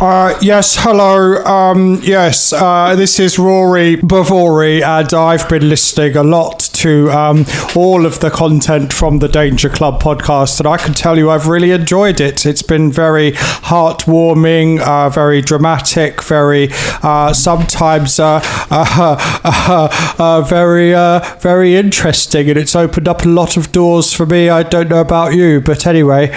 Yes, hello. This is Rory Bavori, and I've been listening a lot to all of the content from the Danger Club podcast, and I can tell you I've really enjoyed it. It's been very heartwarming, very dramatic, very sometimes very interesting, and it's opened up a lot of doors for me. I don't know about you, but anyway,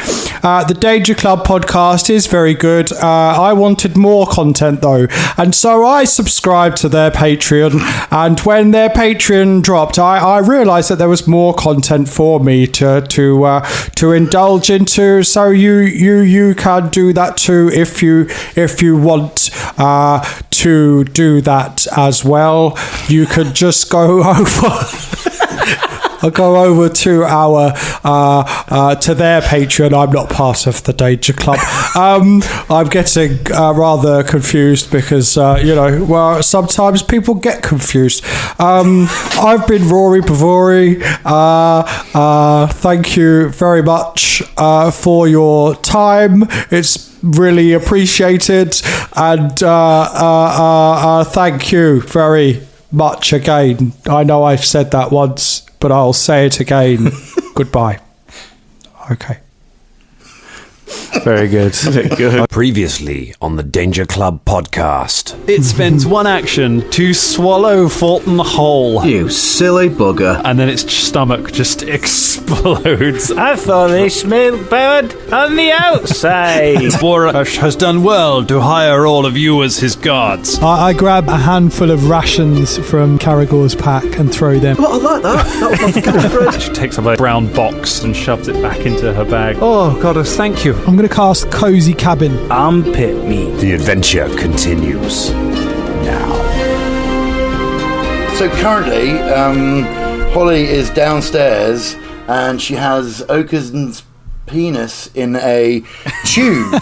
the Danger Club podcast is very good. I wanted more content though, and so I subscribed to their Patreon, and when their Patreon dropped, I realized that there was more content for me to indulge into. So you can do that too if you want to do that as well. You could just go over to our to their Patreon. I'm not part of the Danger Club. I'm getting rather confused because sometimes people get confused. I've been Rory Bavori. Thank you very much for your time. It's really appreciated, and thank you very much again. I know I've said that once, but I'll say it again. Goodbye. Okay. Very good. Very good. Previously on the Danger Club podcast. It spends one action to swallow Folton whole. You silly bugger. And then its stomach just explodes. I thought they smelled bad on the outside. Borash has done well to hire all of you as his guards. I grab a handful of rations from Karagor's pack and throw them. Oh, I like that. She takes up a brown box and shoves it back into her bag. Oh, goddess, thank you. I'm going to cast Cozy Cabin. Armpit meat. The adventure continues now. So currently, Holly is downstairs and she has Oaken's penis in a tube.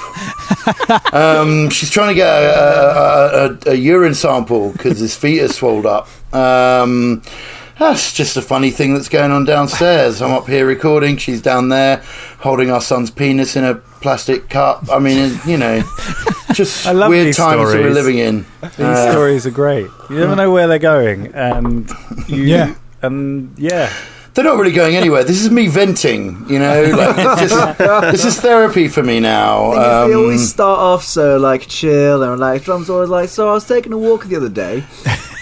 She's trying to get a urine sample because his feet are swelled up. That's just a funny thing that's going on downstairs. I'm up here recording. She's down there holding our son's penis in a plastic cup. I mean, just weird times that we're living in. These stories are great. You never know where they're going. And yeah. They're not really going anywhere. This is me venting, this is therapy for me now. They always start off so chill, and Drum's always like, so I was taking a walk the other day,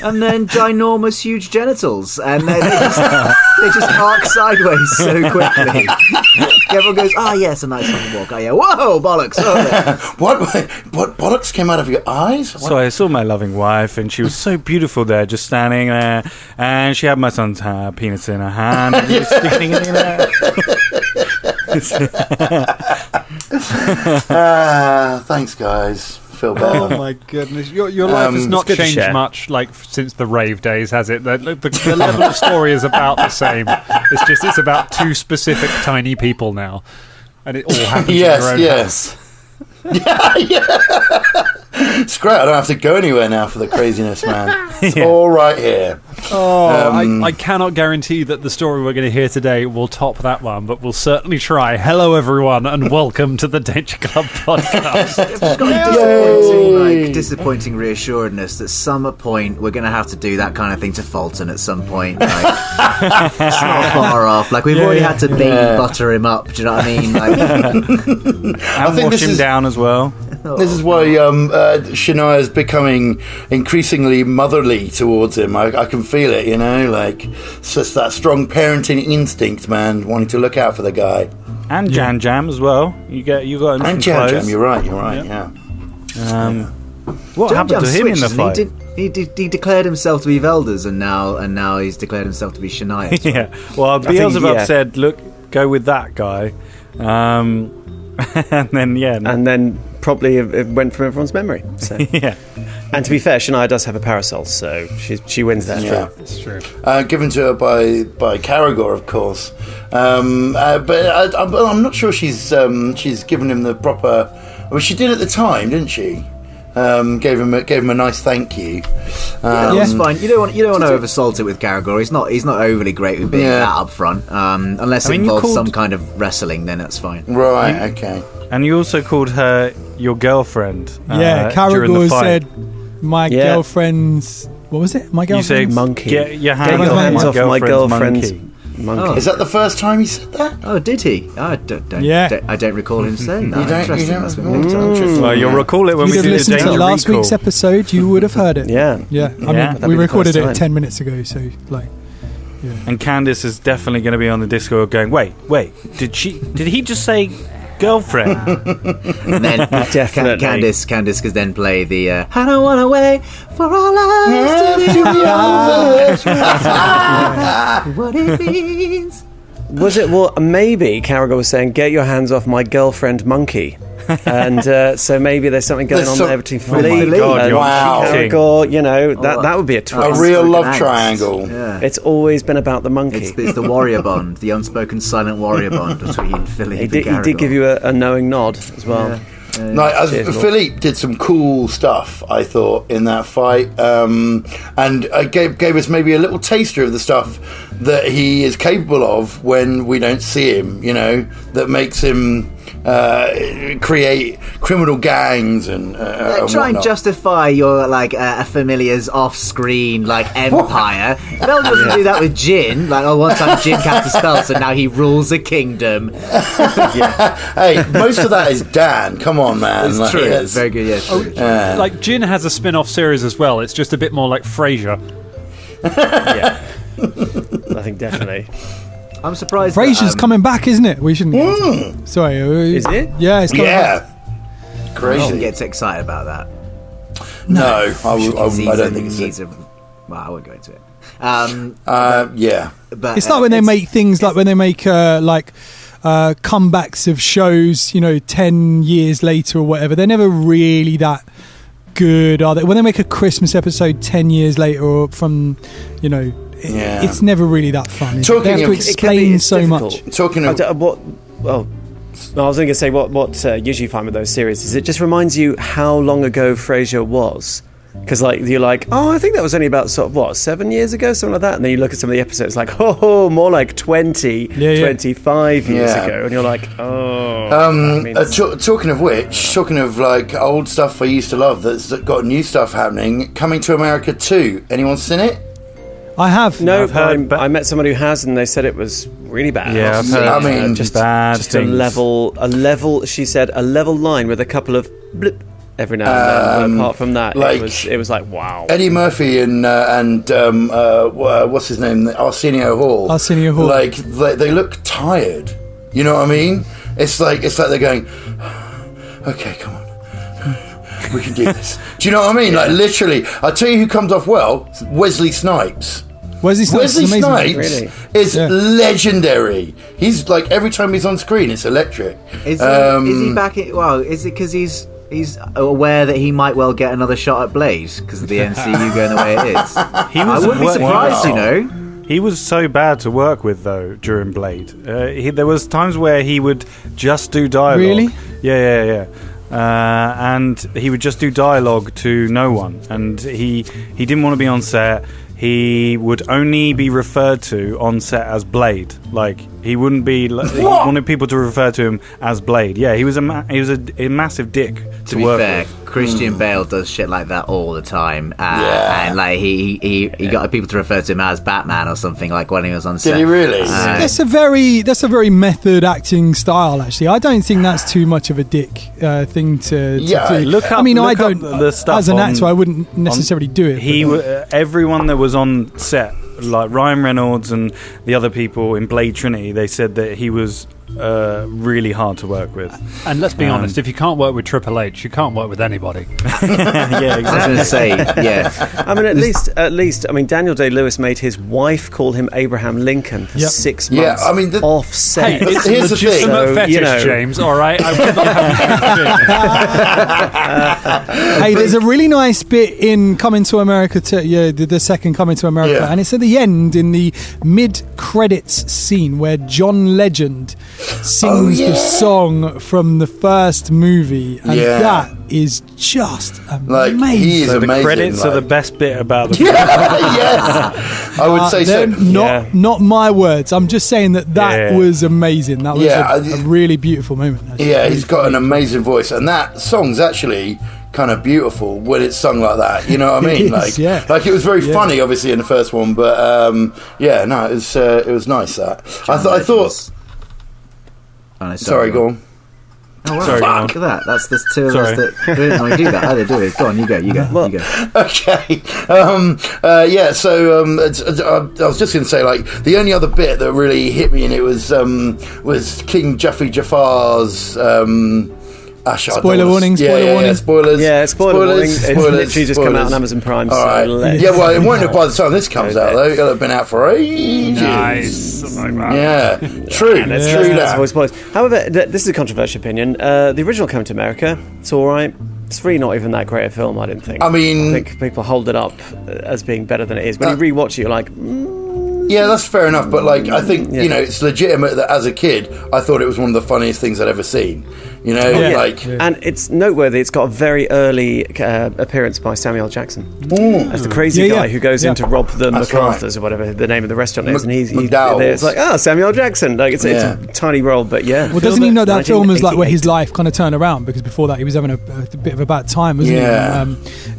and then ginormous huge genitals, and then they just arc sideways so quickly. Everyone goes, yes, a nice long walk. Oh yeah, whoa, bollocks. Oh, what bollocks came out of your eyes? So I saw my loving wife, and she was so beautiful there, just standing there, and she had my son's penis in her hand. And just sticking it in there. Thanks, guys. Feel better. Oh my goodness, your life has not changed much, since the rave days, has it? The level of story is about the same. It's about two specific tiny people now, and it all happens in your own house. Yeah. It's great. I don't have to go anywhere now for the craziness, man. It's all right here. I cannot guarantee that the story we're going to hear today will top that one, but we'll certainly try. Hello, everyone, and welcome to the Danger Club podcast. It's got disappointing reassuredness that some point we're going to have to do that kind of thing to Folton at some point. It's not far off. We've already had to butter him up. Do you know what I mean? And wash him down as well. This is why Shania is becoming increasingly motherly towards him. I can feel it, it's just that strong parenting instinct, man, wanting to look out for the guy. And Jan Jam as well. You got him. And Jan Jam, you're right. Yeah. What happened to him in the fight? He declared himself to be Velders, and now he's declared himself to be Shania. Yeah. Well, Beelzebub said, "Look, go with that guy," and then probably it went from everyone's memory. So. Yeah. And to be fair, Shania does have a parasol, so she wins that. That's true. Given to her by Karagor, of course. But I'm not sure she's given him the proper. Well, she did at the time, didn't she? Gave him a nice thank you. That's fine. You don't want to oversalt it with Karagor. He's not overly great with being that up front. Unless it involves some kind of wrestling, then that's fine. Right. Okay. And you also called her your girlfriend. Yeah, Karagor said, my girlfriend's... What was it? My girlfriend's... You say monkey. Get your hands off my girlfriend's monkey. Oh. Is that the first time he said that? Oh, did he? I don't recall him saying that. Interesting. Well, you'll recall it when we did the listened to last week's episode, you would have heard it. Yeah. I mean, we recorded it 10 minutes ago, so like... Yeah. And Candice is definitely going to be on the Discord going, wait, did he just say girlfriend? And then Candice could then play the I don't want to wait for our lives to be over. What it means. Was it? Well, maybe Karagor was saying, "Get your hands off my girlfriend, monkey," and so maybe there's something going on there between Philippe and Karagor. You know, that would be a twist. A real love triangle. Yeah. It's always been about the monkey. It's the warrior bond, the unspoken silent warrior bond between Philippe and Karagor. He did give you a knowing nod as well. Philippe did some cool stuff, I thought, in that fight, and gave us maybe a little taster of the stuff that he is capable of when we don't see him, you know, that makes him create criminal gangs and try and justify your a familiar's off-screen empire. Bell doesn't do that with Jin. One time Jin cast a spell, so now he rules a kingdom. Hey, most of that is Dan. Come on, man. It's true. It's very good. Yeah. Jin has a spin-off series as well. It's just a bit more like Frasier. Yeah, I think definitely. I'm surprised. Frasier's coming back, isn't it? We shouldn't. Sorry, is it? Yeah, it's coming back. Crazy. Gets excited about that. No, I don't think it's it. Well, I won't go into it. Yeah, but it's like when they make things when they make comebacks of shows, 10 years later or whatever. They're never really that good, are they? When they make a Christmas episode 10 years later or from, it's never really that fun. They have to explain so much. Talking of what? Well, I was going to say what usually find with those series is it just reminds you how long ago Frasier was. Because you're like, I think that was only about 7 years ago, something like that. And then you look at some of the episodes, more like 20, 25 years ago. And you're like, talking of which, old stuff I used to love that's got new stuff happening, Coming to America 2. Anyone seen it? I have. No, I met someone who has, and they said it was really bad. Yeah, I've heard just bad just things. a level. She said a level line with a couple of blip every now and then. Apart from that, it was like wow. Eddie Murphy and what's his name? Arsenio Hall. They look tired. You know what I mean? It's like they're going, okay, come on. We can do this. Do you know what I mean? Literally, I'll tell you who comes off well. Wesley Snipes. Wesley Snipes is legendary. He's every time he's on screen, it's electric. Is he back? Is it because he's aware that he might well get another shot at Blade because of the MCU going the way it is? I wouldn't be surprised, He was so bad to work with, though, during Blade. There was times where he would just do dialogue. Really? Yeah. And he would just do dialogue to no one. And he didn't want to be on set. He would only be referred to on set as Blade. He wouldn't be. He wanted people to refer to him as Blade. Yeah, he was a massive dick to work with. Christian Bale does shit like that all the time, and he got people to refer to him as Batman or something when he was on set. Did he really? That's a very method acting style. Actually, I don't think that's too much of a dick thing to do. I don't. The stuff as an actor, I wouldn't necessarily do it. Everyone that was on set, like Ryan Reynolds and the other people in Blade Trinity, they said that he was really hard to work with. And let's be honest, if you can't work with Triple H, you can't work with anybody. Yeah, exactly. I was going to say, yeah. I mean, at least, Daniel Day-Lewis made his wife call him Abraham Lincoln for 6 months. Yeah, I mean, offset. Hey, it's a legitimate fetish, James. All right. Hey, there's a really nice bit in Coming to America. The second Coming to America, and it's at the end in the mid-credits scene where John Legend sings the song from the first movie, and that is just amazing. Like, he is so amazing. The credits are the best bit about the yes, I would say so. Not my words. I'm just saying that was amazing. That was a really beautiful moment. Actually. Yeah, he's got an amazing voice, and that song's actually kind of beautiful when it's sung like that. You know what I mean? Like it was very funny, obviously, in the first one, but it was nice. That I thought. Sorry, go on. Oh, wow. Sorry, fuck that. That's the two of us that we didn't want to do that either, do we? Go on, you go. Okay. I was just going to say, like, the only other bit that really hit me, and it was King Jafar's. Spoiler warning. Spoilers. Yeah, spoiler warning. It's literally just come out on Amazon Prime. All right. Well, it won't have by the time this comes out, though. It'll have been out for ages. Nice. Yeah, true. Spoilers. However, this is a controversial opinion. The original Coming to America, it's all right. It's really not even that great a film, I don't think. I think people hold it up as being better than it is. When you rewatch it, you're like... Yeah, that's fair enough, but like I think it's legitimate that as a kid I thought it was one of the funniest things I'd ever seen. You know, and it's noteworthy. It's got a very early appearance by Samuel Jackson as the crazy guy who goes in to rob the MacArthur's or whatever the name of the restaurant is, and he's there. It's like Samuel Jackson. Like it's a tiny role, but well, doesn't he know that film is like where his life kind of turned around, because before that he was having a bit of a bad time, wasn't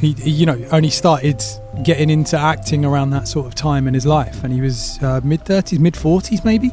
he? He only started getting into acting around that sort of time in his life, and he was mid-30s, mid-40s maybe.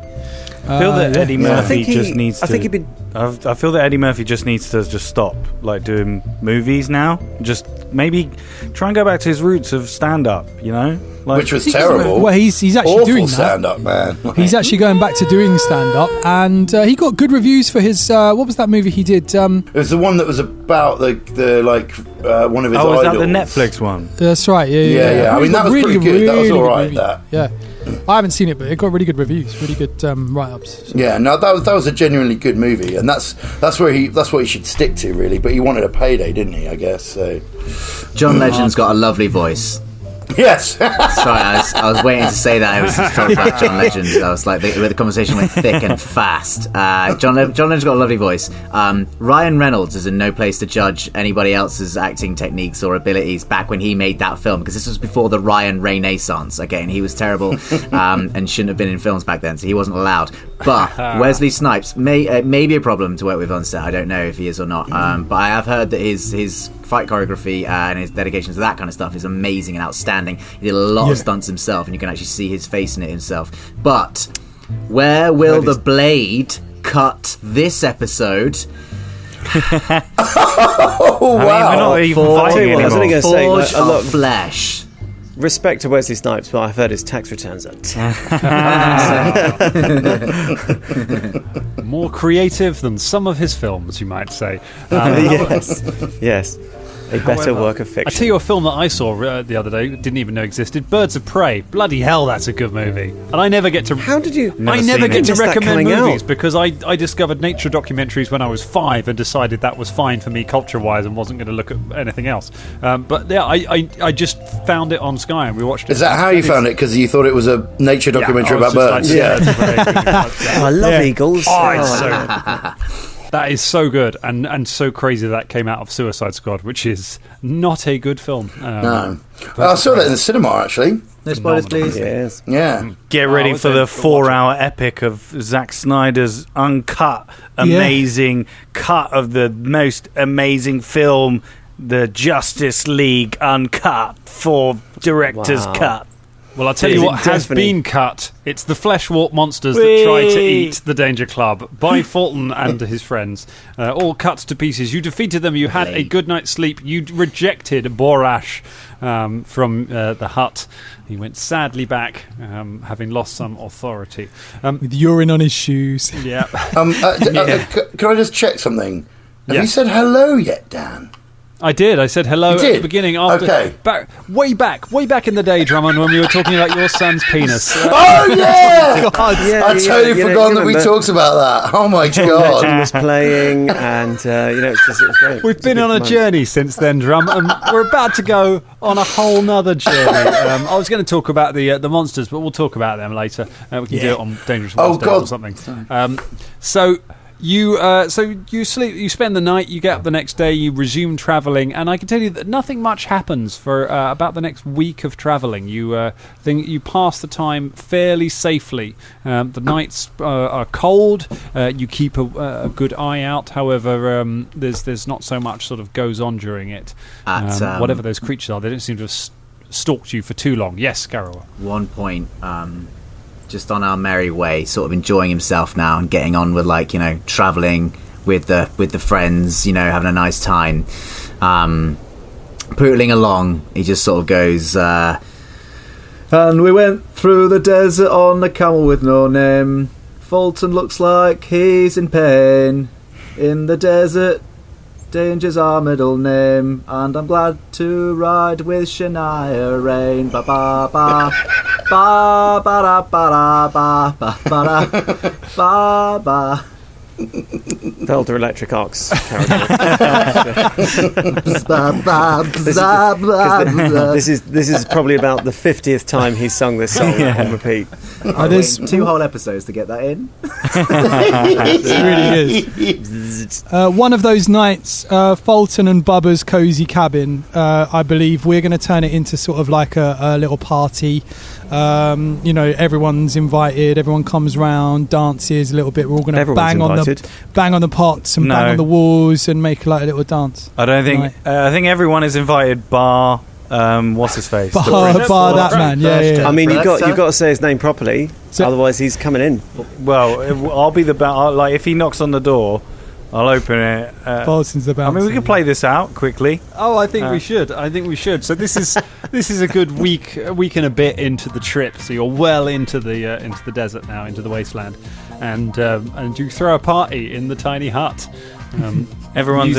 I feel that Eddie Murphy just needs to... I feel that Eddie Murphy just needs to just stop like doing movies now. Just maybe try and go back to his roots of stand-up, you know? Like, which was terrible. Well, he's actually awful doing that. Stand-up, man. He's actually going back to doing stand-up, and he got good reviews for his... what was that movie he did? It was the one that was about one of his idols. Was that the Netflix one? That's right, yeah. I mean, that was pretty good. That was all right, that. Yeah. I haven't seen it, but it got really good reviews, really good write-ups. So. Yeah, no, that was a genuinely good movie, and that's what he should stick to, really. But he wanted a payday, didn't he? I guess so. John Legend's got a lovely voice. Yes. Sorry, I was waiting to say that. I was talking about John Legend. I was like, the conversation went thick and fast. John Legend's got a lovely voice. Ryan Reynolds is in no place to judge anybody else's acting techniques or abilities back when he made that film, because this was before the Ryan Renaissance. Again, he was terrible and shouldn't have been in films back then, so he wasn't allowed. But Wesley Snipes may be a problem to work with on set. I don't know if he is or not. But I have heard that his fight choreography and his dedication to that kind of stuff is amazing and outstanding. He did a lot of stunts himself, and you can actually see his face in it himself. But where will the blade cut this episode? Oh, wow. I mean, we're not even fighting anymore. I was only going to say, Forge of flesh. Respect to Wesley Snipes, but I've heard his tax returns are more creative than some of his films, you might say. Yes. A better work of fiction. I tell you a film that I saw the other day, didn't even know existed, Birds of Prey. Bloody hell, that's a good movie. And I never get to... How did you... I never get to recommend movies because I discovered nature documentaries when I was 5 and decided that was fine for me culture-wise and wasn't going to look at anything else. But yeah, I just found it on Sky and we watched it. Is that how you found it? Because you thought it was a nature documentary about birds? I love eagles. That is so good and so crazy that came out of Suicide Squad, which is not a good film. No. I saw that in the cinema, actually. No spoilers, please. Yes. Yeah. Get ready for the 4-hour epic of Zack Snyder's uncut, amazing cut of the most amazing film, the Justice League uncut for director's cut. Well, I'll tell you what has been cut. It's the flesh warp monsters that try to eat the Danger Club by Folton and his friends. All cut to pieces. You defeated them. You had a good night's sleep. You rejected Borash from the hut. He went sadly back, having lost some authority. With urine on his shoes. Yeah. Can I just check something? Have you said hello yet, Dan? I did. I said hello at the beginning. After, way back in the day, Drummond, when we were talking about your son's penis. Oh yeah! I totally forgot that we talked about that. Oh my god! Legend was playing, and it was great. We've been on a journey since then, Drum, and we're about to go on a whole nother journey. I was going to talk about the monsters, but we'll talk about them later. We can do it on Dangerous Wednesday or something. So you sleep, you spend the night, you get up the next day, you resume travelling, and I can tell you that nothing much happens for about the next week of travelling. You pass the time fairly safely. The nights are cold. You keep a good eye out. However, there's not so much sort of goes on during it. Whatever those creatures are, they don't seem to have stalked you for too long. Yes, Karagor. One point. Just on our merry way, sort of enjoying himself now and getting on with travelling with the friends, having a nice time. Pootling along, he just sort of goes, and we went through the desert on a camel with no name. Folton looks like he's in pain. In the desert, danger's our middle name, and I'm glad to ride with Shania Rain. Ba ba ba. Ba ba da ba da ba ba ba da ba ba. Felder Electric Ox. This is probably about the 50th time he's sung this song on repeat. There's 2 whole episodes to get that in. It really is. One of those nights, Folton and Bubba's cozy cabin, I believe we're going to turn it into sort of like a little party. Everyone's invited, everyone comes round, dances a little bit. We're all going to bang on the pots and bang on the walls and make like a little dance. I don't think I think everyone is invited bar what's his face? Bar that man. Yeah. I mean, you've got to say his name properly, otherwise he's coming in. Well, I'll be the like if he knocks on the door, I'll open it. Bolton's the bouncer. I mean, we can play this out quickly. Oh, I think we should. So this is a good week and a bit into the trip. So you're well into the desert now, into the wasteland, and you throw a party in the tiny hut. Everyone's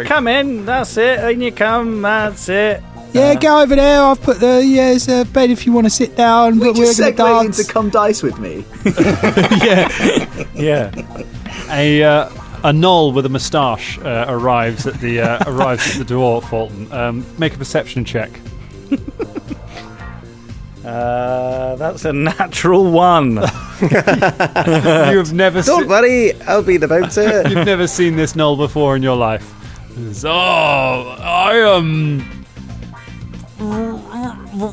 come in. That's it. And you come. That's it. Yeah, go over there. I've put there's a bed if you want to sit down. We're going to dance. Into come dice with me. Yeah. A gnoll with a moustache arrives at the door. Fulton, make a perception check. That's a natural 1. You have never. Don't worry, I'll be the bouncer. You've never seen this gnoll before in your life. I am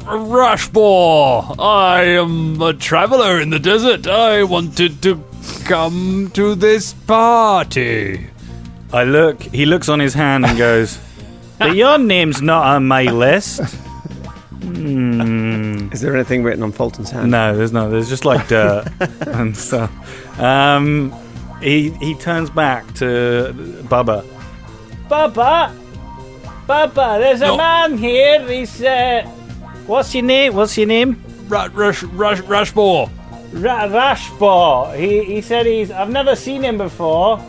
Rashbor. I am a traveller in the desert. I wanted to come to this party. He looks on his hand and goes, but your name's not on my list. Is there anything written on Fulton's hand? No, there's not. There's just like dirt and stuff. He turns back to Bubba. Bubba, there's a man here. He's what's your name? Rashbor. Rashbor. He said I've never seen him before.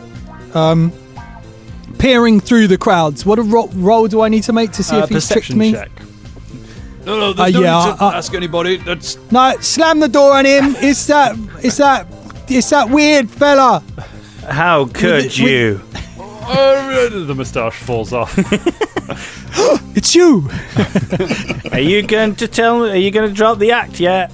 Peering through the crowds. What roll do I need to make to see if he's tricked me? Check. No, there's no need to ask anybody. No, slam the door on him. It's that weird fella. How could you? The moustache falls off. It's you. Are you going to tell me? Are you going to drop the act yet?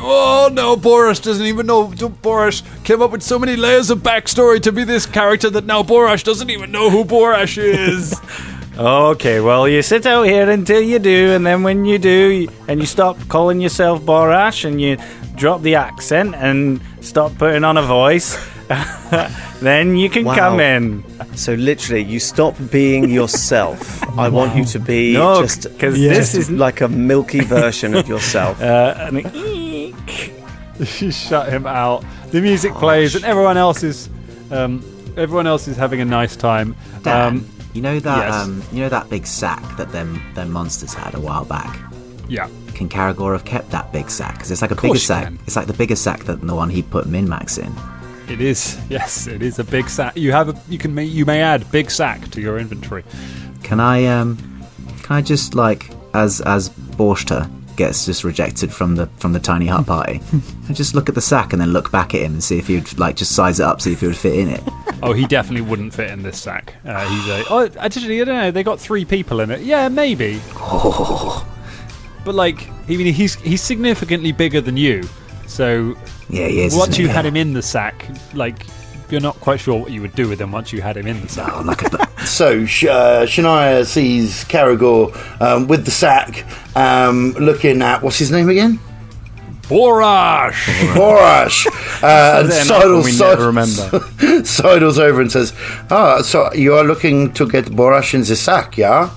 Oh no, Borash doesn't even know. Borash came up with so many layers of backstory to be this character that now Borash doesn't even know who Borash is. Okay, well, you sit out here until you do, and then when you do, and you stop calling yourself Borash, and you drop the accent and stop putting on a voice, then you can come in. So literally, you stop being yourself. I want you to be this is like a milky version of yourself. You shut him out. The music plays, and everyone else is having a nice time. Dan, you know that big sack that them monsters had a while back. Yeah. Can Karagor have kept that big sack? Because it's like a bigger sack. It's like the bigger sack than the one he put Min-Max in. It is. Yes, it is a big sack. You may add big sack to your inventory. Can I just like as Borshta gets just rejected from the tiny hut party, I just look at the sack and then look back at him and see if he'd like just size it up, see if he would fit in it. Oh, he definitely wouldn't fit in this sack. Actually, I don't know. They got 3 people in it. Yeah, maybe. Oh. But like, he's significantly bigger than you. So yeah, he is. Once you had him in the sack, like, you're not quite sure what you would do with him once you had him in the sack. No, like So Shania sees Karagor with the sack, looking at, what's his name again? Borash. And sidles over and says, so you are looking to get Borash in the sack, yeah?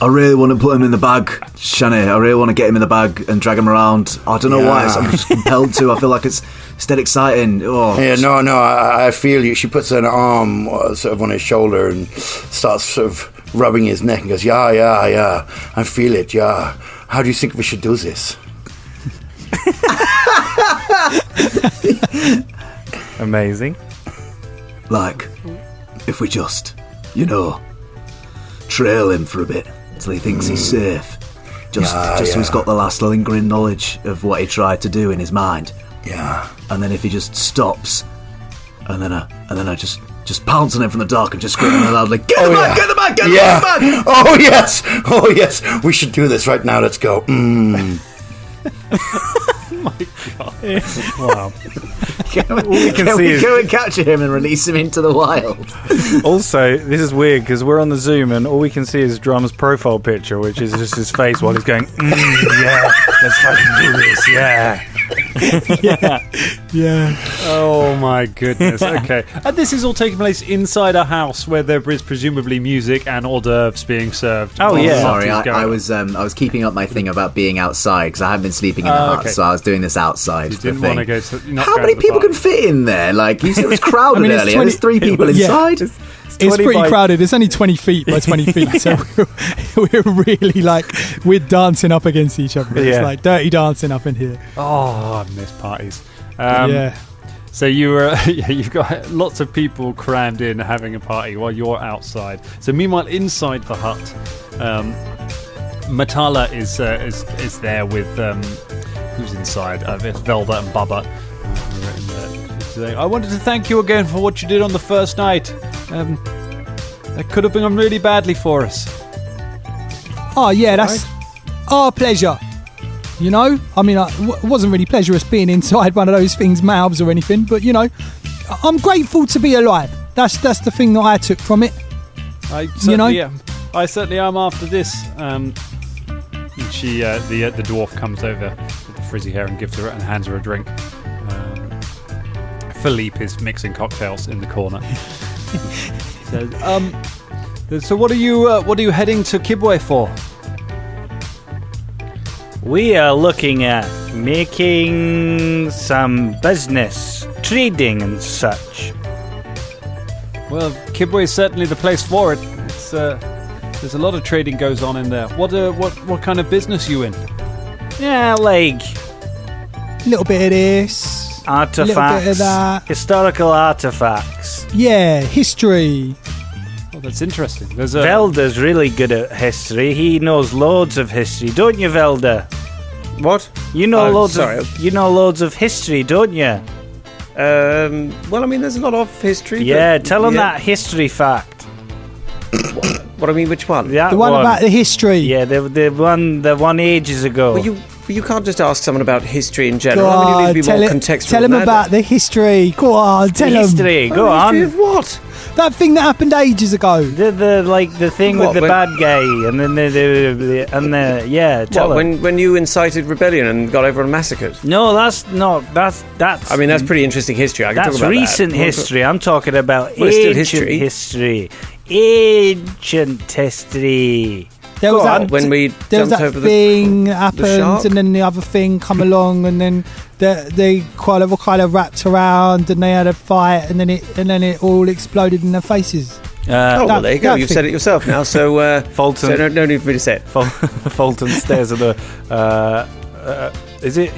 I really want to put him in the bag, Shania. I really want to get him in the bag and drag him around. I don't know why. I'm just compelled to. I feel like it's still exciting. Oh. Yeah, no, I feel you. She puts an arm sort of on his shoulder and starts sort of rubbing his neck and goes, yeah, I feel it, yeah. How do you think we should do this? Amazing. Like, if we just, trail him for a bit till he thinks he's safe. Just so he's got the last lingering knowledge of what he tried to do in his mind. Yeah. And then if he just stops, and then I just pounce on him from the dark and just scream loudly, get the bag! Oh yes, we should do this right now. Let's go. Oh my god! Wow. Can we go and capture him and release him into the wild? Also, this is weird because we're on the Zoom and all we can see is Drum's profile picture, which is just his face while he's going, yeah, let's fucking do this, yeah. Yeah. Oh my goodness. Okay. And this is all taking place inside a house where there is presumably music and hors d'oeuvres being served. Oh yeah. Sorry, I was keeping up my thing about being outside because I haven't been sleeping in the hut, so I was doing this outside. You didn't want to go to. How many people can fit in there? Like you said, it was crowded earlier. There's 3 people inside. It's pretty crowded. It's only 20 feet by 20 feet, so we're really like we're dancing up against each other. It's like dirty dancing up in here. Oh, I miss parties. Yeah. So you've got lots of people crammed in having a party while you're outside. So meanwhile, inside the hut, Matala is there with who's inside? It's Velda and Bubba. I wanted to thank you again for what you did on the first night. That could have been really badly for us. Oh yeah, that's our pleasure. I mean, it wasn't really pleasurous being inside one of those things' mouths or anything, but I'm grateful to be alive. That's the thing that I took from it. I certainly am after this. And she, the dwarf comes over with the frizzy hair and gives her and hands her a drink. Philippe is mixing cocktails in the corner. Says, so what are you heading to Kibwe for? We are looking at making some business, trading and such. Well, Kibwe is certainly the place for it. It's there's a lot of trading goes on in there. What kind of business you in? Yeah, like a little bit of this. Artifacts, a little bit of that. Historical artifacts. Yeah, history. Oh, that's interesting. Velda's really good at history. He knows loads of history, don't you, Velda? What? You know loads of history, don't you? Well, I mean, there's a lot of history. Yeah, tell him that history fact. What I mean, which one? The one about the history. Yeah, the one ages ago. Well, you can't just ask someone about history in general. I mean, you need to be more contextual. Tell him about the history. Go on, tell him. History. Go on. History of what? That thing that happened ages ago. The thing with the bad guy, and then tell him. When you incited rebellion and got everyone massacred. No, that's. I mean, that's pretty interesting history. I can talk about recent history. I'm talking about ancient history. Ancient history. There was that thing the happened, and then the other thing come along, and then they kind of wrapped around, and they had a fight, and then it all exploded in their faces. Well, there you go. You've said it yourself now. So Folton. So no need for me to say it. Folton stares at is it?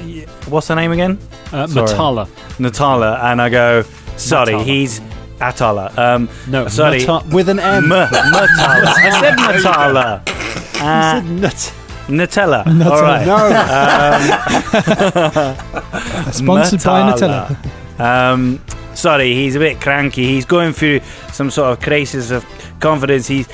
What's her name again? Matala. Natala, and I go, sorry, Matala. He's Atala. No, sorry, with an M. Matala. I said Natala. Nutella. All right. Sponsored by Nutella. Sorry, he's a bit cranky. He's going through some sort of crisis of confidence. He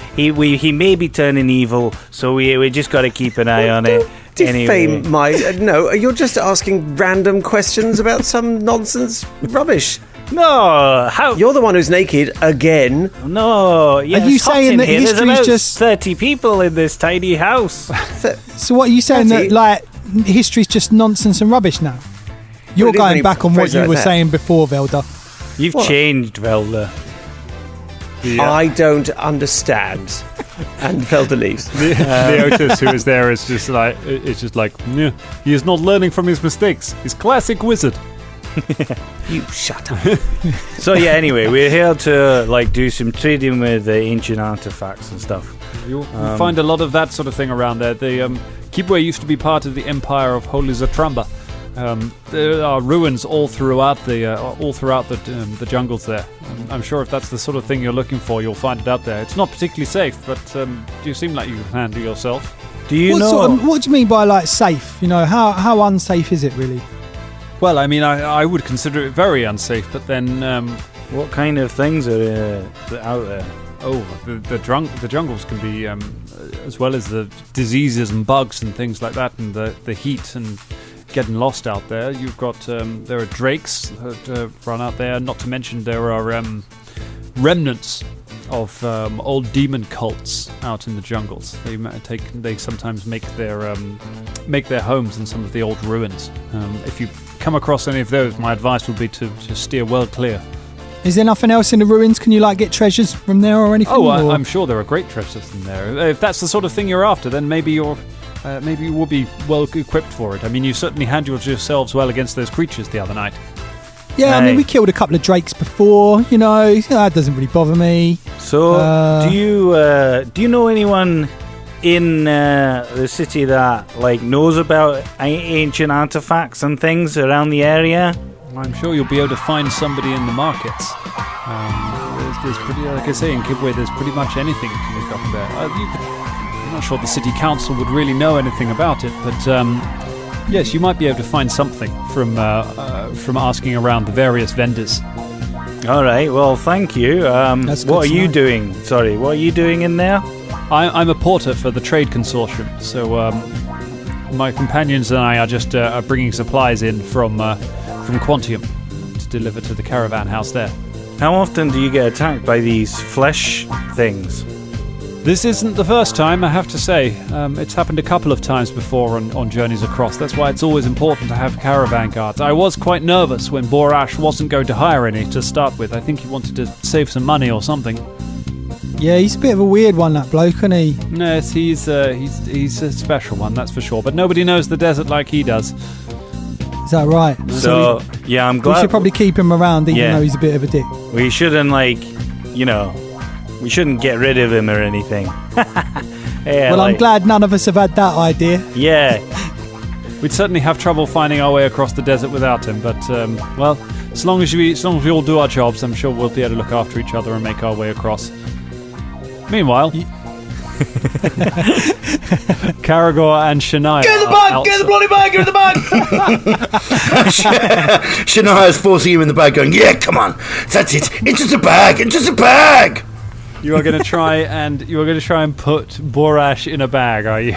may be turning evil, so we just got to keep an eye on it. Defame my... no, you're just asking random questions about some nonsense rubbish. No, how... You're the one who's naked again. No, yeah, are you saying that history is just 30 people in this tiny house? So what are you saying 30? that like history's just nonsense and rubbish now? You're going back on what you were saying before, Velda. You've changed, Velda. I don't understand. And Velda leaves. Leotis, who is there, is just like, yeah, he is not learning from his mistakes. He's classic wizard. You shut up. So yeah, anyway, we're here to do some trading with ancient artifacts and stuff. You'll find a lot of that sort of thing around there. The Kibwe used to be part of the Empire of Holy Zatramba. There are ruins all throughout the jungles there. I'm sure if that's the sort of thing you're looking for, you'll find it out there. It's not particularly safe, but you seem like you can handle yourself. Do you what do you mean by safe? How unsafe is it really? Well, I mean, I would consider it very unsafe, but then what kind of things are out there? Oh, the jungles can be, as well as the diseases and bugs and things like that, and the heat and getting lost out there. You've got there are drakes that run out there. Not to mention there are remnants of old demon cults out in the jungles. They sometimes make their homes in some of the old ruins. If you come across any of those, my advice would be to steer well clear. Is there nothing else in the ruins? Can you get treasures from there or anything? I'm sure there are great treasures in there. If that's the sort of thing you're after, then maybe you will be well equipped for it. I mean, you certainly handled yourselves well against those creatures the other night. Yeah, I mean, we killed a couple of drakes before. That doesn't really bother me. So, do you know anyone in the city that knows about ancient artifacts and things around the area? I'm sure you'll be able to find somebody in the markets. There's pretty, like I say, in Kibwe, there's pretty much anything you can look up there. I'm not sure the city council would really know anything about it, but yes, you might be able to find something from asking around the various vendors. All right, well, thank you. What are you doing? Sorry, what are you doing in there? I'm a porter for the trade consortium, so my companions and I are just bringing supplies in from Quantium to deliver to the caravan house there. How often do you get attacked by these flesh things? This isn't the first time, I have to say. It's happened a couple of times before on journeys across. That's why it's always important to have caravan guards. I was quite nervous when Borash wasn't going to hire any to start with. I think he wanted to save some money or something. Yeah, he's a bit of a weird one, that bloke, isn't he? Yes, he's a special one, that's for sure. But nobody knows the desert like he does. Is that right? So yeah, I'm glad. We should probably keep him around, even though he's a bit of a dick. We shouldn't, we shouldn't get rid of him or anything. Well, I'm glad none of us have had that idea. Yeah. We'd certainly have trouble finding our way across the desert without him, but, well, as long as we all do our jobs, I'm sure we'll be able to look after each other and make our way across. Meanwhile... Karagor and Shania. Get in the bag! Get in the bloody bag! Get in the bag! Shania is forcing him in the bag, going, "Yeah, come on, that's it. Into the bag! Into the bag!" You are going to try and put Borash in a bag, are you?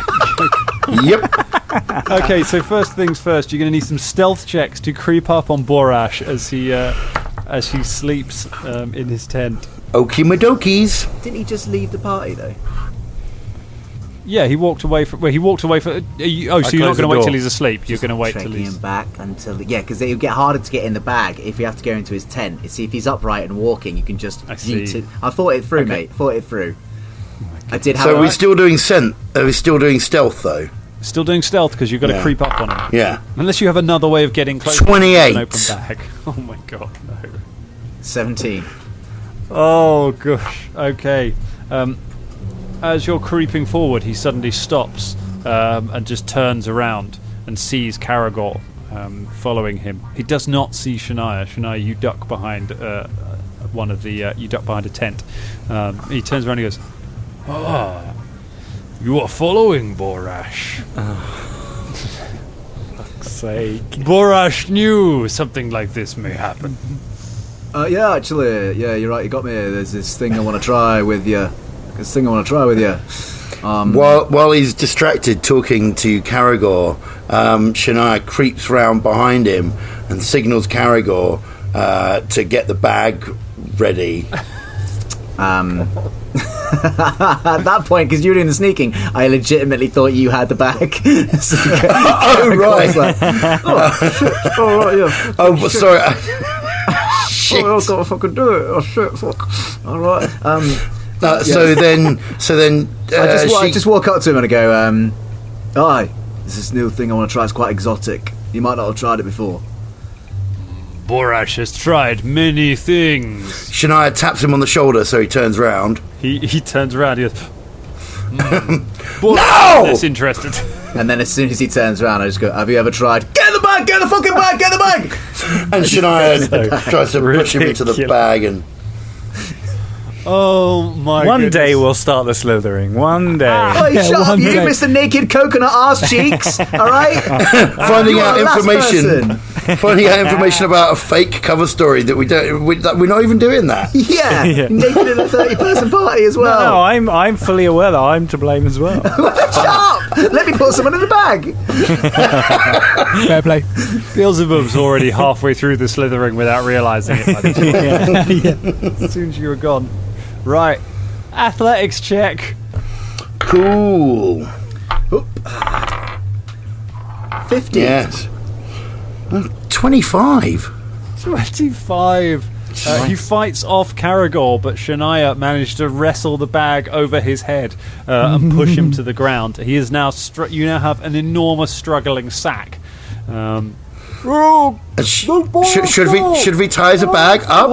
Yep. Okay, so first things first, you're going to need some stealth checks to creep up on Borash as he sleeps in his tent. Okie madokies. Didn't he just leave the party though? Yeah, he walked away for. So you're not going to wait till he's asleep. You're going to wait till he's him back until because it'll get harder to get in the bag if you have to go into his tent. See if he's upright and walking, you can just. I thought it through, mate. Thought it through. I did. So are we still doing Are we still doing stealth though? Still doing stealth because you've got to creep up on him. Yeah. Unless you have another way of getting close. 28. To an open bag. Oh my god, no. 17. Oh gosh. Okay. As you're creeping forward, he suddenly stops and just turns around and sees Karagor following him. He does not see Shania. Shania, you duck behind you duck behind a tent. He turns around and goes, you are following Borash. Fuck's sake. Borash knew something like this may happen. Yeah, actually, you're right. You got me. There's this thing I want to try with you. While he's distracted talking to Karagor, Shania creeps round behind him and signals Karagor to get the bag ready. At that point, because you were doing the sneaking, I legitimately thought you had the bag. So right. Like, shit. Oh, right, yeah. Oh, sorry. Shit. Oh, I gotta fucking do it. Oh, shit. Fuck. All right. So then, I just walk up to him and I go, "Hi, there's this new thing I want to try. It's quite exotic. You might not have tried it before." Borash has tried many things. Shania taps him on the shoulder, so he turns round. He turns around. He goes, Borash is interested. And then as soon as he turns around, I just go, "Have you ever tried? Get the bag! Get the fucking bag! Get the bag!" And Shania tries to push him into the bag and. Oh my One goodness. day we'll start the slithering. One day. Oh, shut up, you, Mr. Naked Coconut Ass Cheeks. All right? Finding out information about a fake cover story that we're not even doing that. Yeah. Naked in a 30-person party as well. No, I'm fully aware that I'm to blame as well. Shut up! Let me put someone in the bag. Fair play. Beelzebub's already halfway through the slithering without realising it by this point. As soon as you were gone. Right. Athletics check. Cool. 50. Yes. 25. 25. He fights off Karagor, but Shania managed to wrestle the bag over his head and push him to the ground. He is now you now have an enormous struggling sack. Should we tie the bag up?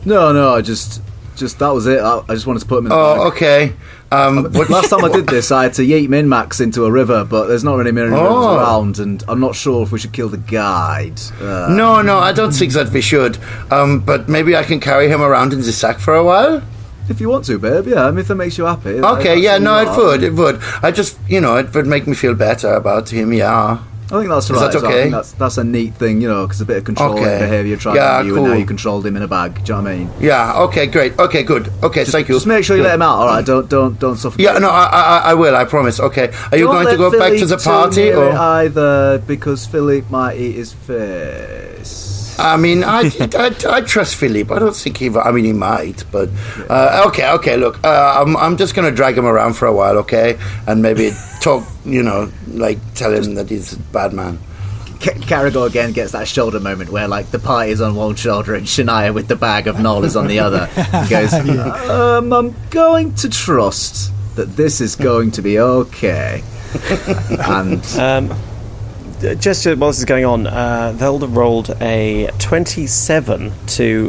No, I just that was it. I just wanted to put him in the bag. Oh, okay. Last time I did this, I had to yeet Min-Max into a river, but there's not really many rivers around, and I'm not sure if we should kill the guide. No, I don't think that we should. But maybe I can carry him around in the sack for a while? If you want to, babe, yeah. I mean, if that makes you happy. Okay, yeah, no, it would. I just, it would make me feel better about him, yeah. I think that's right. Is that okay? I think that's a neat thing, because a bit of controlling behaviour tried you, cool. and now you controlled him in a bag. Do you know what I mean? Yeah. Okay. Great. Okay. Good. Okay. Thank you. Just make sure you let him out. All right. Don't suffocate. Yeah. No. I will. I promise. Okay. Are you going to go back to the party or either? Because Philippe might eat his face. I mean, I trust Philippe. I don't think he might, but okay. Look, I'm just gonna drag him around for a while, okay, and maybe talk, tell him that he's a bad man. Karagor again gets that shoulder moment where, the party is on one shoulder and Shania with the bag of Noel is on the other. He goes, I'm going to trust that this is going to be okay. And just while this is going on, Velda rolled a 27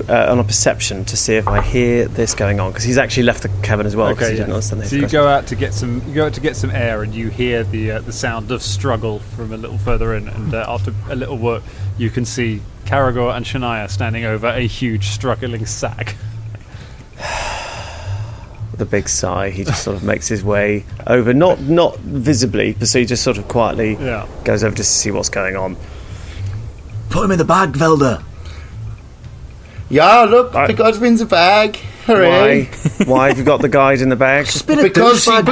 on a perception to see if I hear this going on, because he's actually left the cabin as well. Okay, yeah. So you go out to get some air, and you hear the sound of struggle from a little further in, and after a little work, you can see Karagor and Shania standing over a huge struggling sack. With a big sigh, he just sort of makes his way over, not visibly, but so he just sort of quietly goes over just to see what's going on. Put him in the bag, Velda. Yeah, look, the guide's in the bag. Hooray! Why have you got the guide in the bag? Just been a douchebag,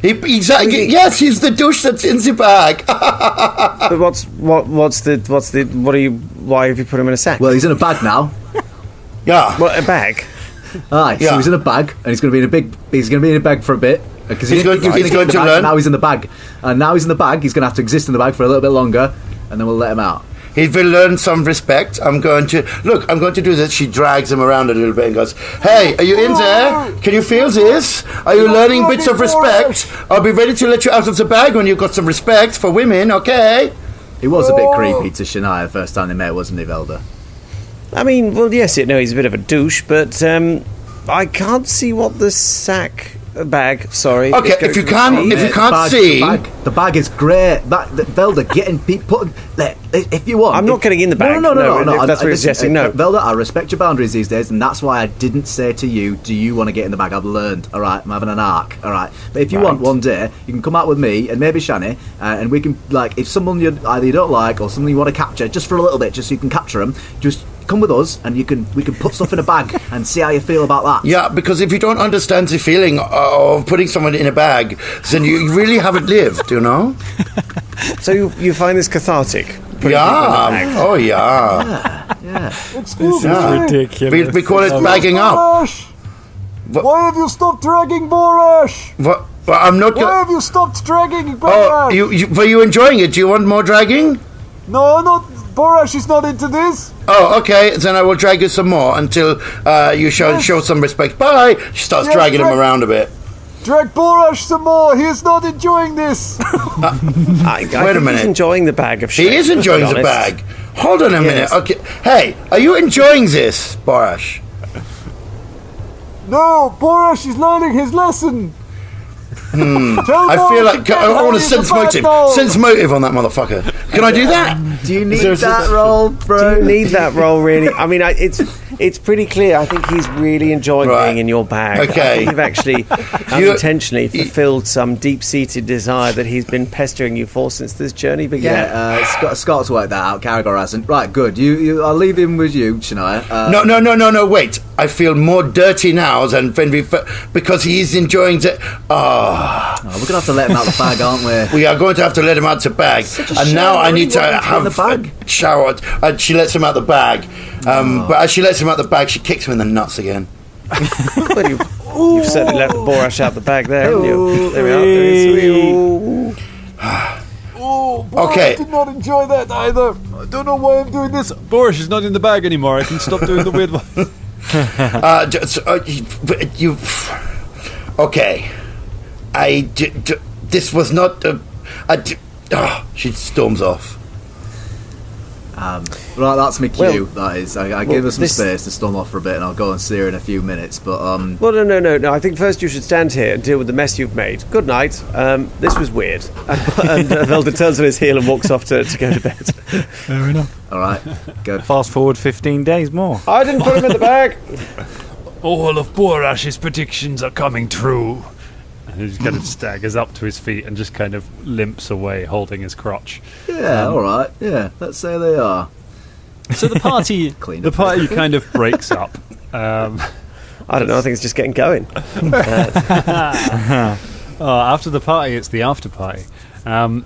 exactly. Yes, he's the douche that's in the bag. But why have you put him in a sack? Well, he's in a bag now. Yeah. What, a bag? Aye, so he's in a bag, and he's going to be in a bag for a bit, because he's going to learn. Now he's in the bag, and now he's in the bag. He's going to have to exist in the bag for a little bit longer, and then we'll let him out. He will learn some respect. I'm going to do this. She drags him around a little bit and goes, "Hey, are you in there? Can you feel this? Are you learning bits of respect? I'll be ready to let you out of the bag when you've got some respect for women, okay?" He was a bit creepy to Shania the first time they met, wasn't he, Velda? I mean, well, yes, he's a bit of a douche, but I can't see what the sack bag. Sorry. Okay, if you can't see, the bag is great. Velda, if you want. I'm not getting in the bag. No. That's what you're suggesting. No, Velda, I respect your boundaries these days, and that's why I didn't say to you, "Do you want to get in the bag?" I've learned. All right, I'm having an arc. All right, but if you want one day, you can come out with me and maybe Shani, and we can if someone you don't like or someone you want to capture, just for a little bit, just so you can capture them, just come with us and we can put stuff in a bag and see how you feel about that. Yeah, because if you don't understand the feeling of putting someone in a bag, then you really haven't lived, you know? So you find this cathartic? Yeah. Oh, Yeah. Excuse me. Ridiculous. we call it bagging up. Borash! Why have you stopped dragging Borash? What? Well, I'm not. Why have you stopped dragging Borash? Were you enjoying it? Do you want more dragging? No, Borash is not into this. Oh, okay. Then I will drag you some more until you show some respect. Bye. She starts dragging him around a bit. Drag Borash some more. He is not enjoying this. Wait a minute. He's enjoying the bag of shit. He is enjoying the bag. Hold on a minute. Okay. Hey, are you enjoying this, Borash? No, Borash is learning his lesson. I feel like I want to sense motive on that motherfucker. Can I do that? Do you need that role, bro? Do you need that role, really? I mean, it's pretty clear. I think he's really enjoying being in your bag. Okay. I think you've actually unintentionally fulfilled some deep-seated desire that he's been pestering you for since this journey began. Yeah, Scott's worked that out. Karagor hasn't. Right, good. I'll leave him with you, Shania. No, wait. I feel more dirty now than when because he's enjoying the... we're going to have to let him out the bag, aren't we? We are going to have to let him out the bag. And now I need to have a shower. She lets him out the bag. But as she lets him out the bag, she kicks him in the nuts again. Well, you've certainly let Borash out the bag there, haven't you? There we are. I did not enjoy that either. I don't know why I'm doing this. Borash is not in the bag anymore. I can stop doing the weird one. Okay. This was not. She storms off. Right, that's my cue. That is. I give her some space to storm off for a bit, and I'll go and see her in a few minutes. But well, no. I think first you should stand here and deal with the mess you've made. Good night. This was weird. And Velda turns on his heel and walks off to go to bed. Fair enough. All right, go. Fast forward 15 days more. I didn't put him in the bag. All of Borash's predictions are coming true. And he just kind of staggers up to his feet and just kind of limps away, holding his crotch. Yeah, all right. Yeah, let's say they are. So the party kind of breaks up. I don't know. I think it's just getting going. After the party, it's the after party. Bag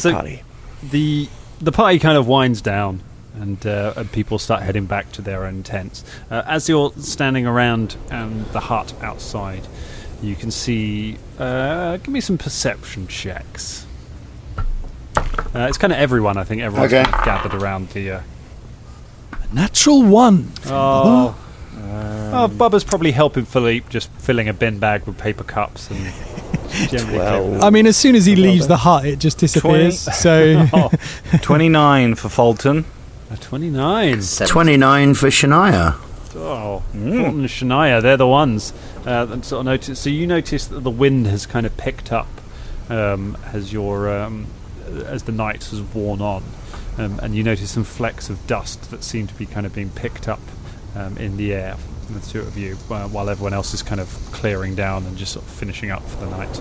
party. The party kind of winds down, and people start heading back to their own tents. As you're standing around the hut outside, you can see... give me some perception checks. It's kind of everyone, I think. Everyone's kind of gathered around the... Natural one. Bubba's probably helping Philippe, just filling a bin bag with paper cups and... I mean, as soon as he leaves the hut, it just disappears. 29 for Folton. 29. 29 for Shania. Folton and Shania, they're the ones that sort of notice. So you notice that the wind has kind of picked up as the night has worn on, and you notice some flecks of dust that seem to be kind of being picked up in the air. The two of you, while everyone else is kind of clearing down and just sort of finishing up for the night.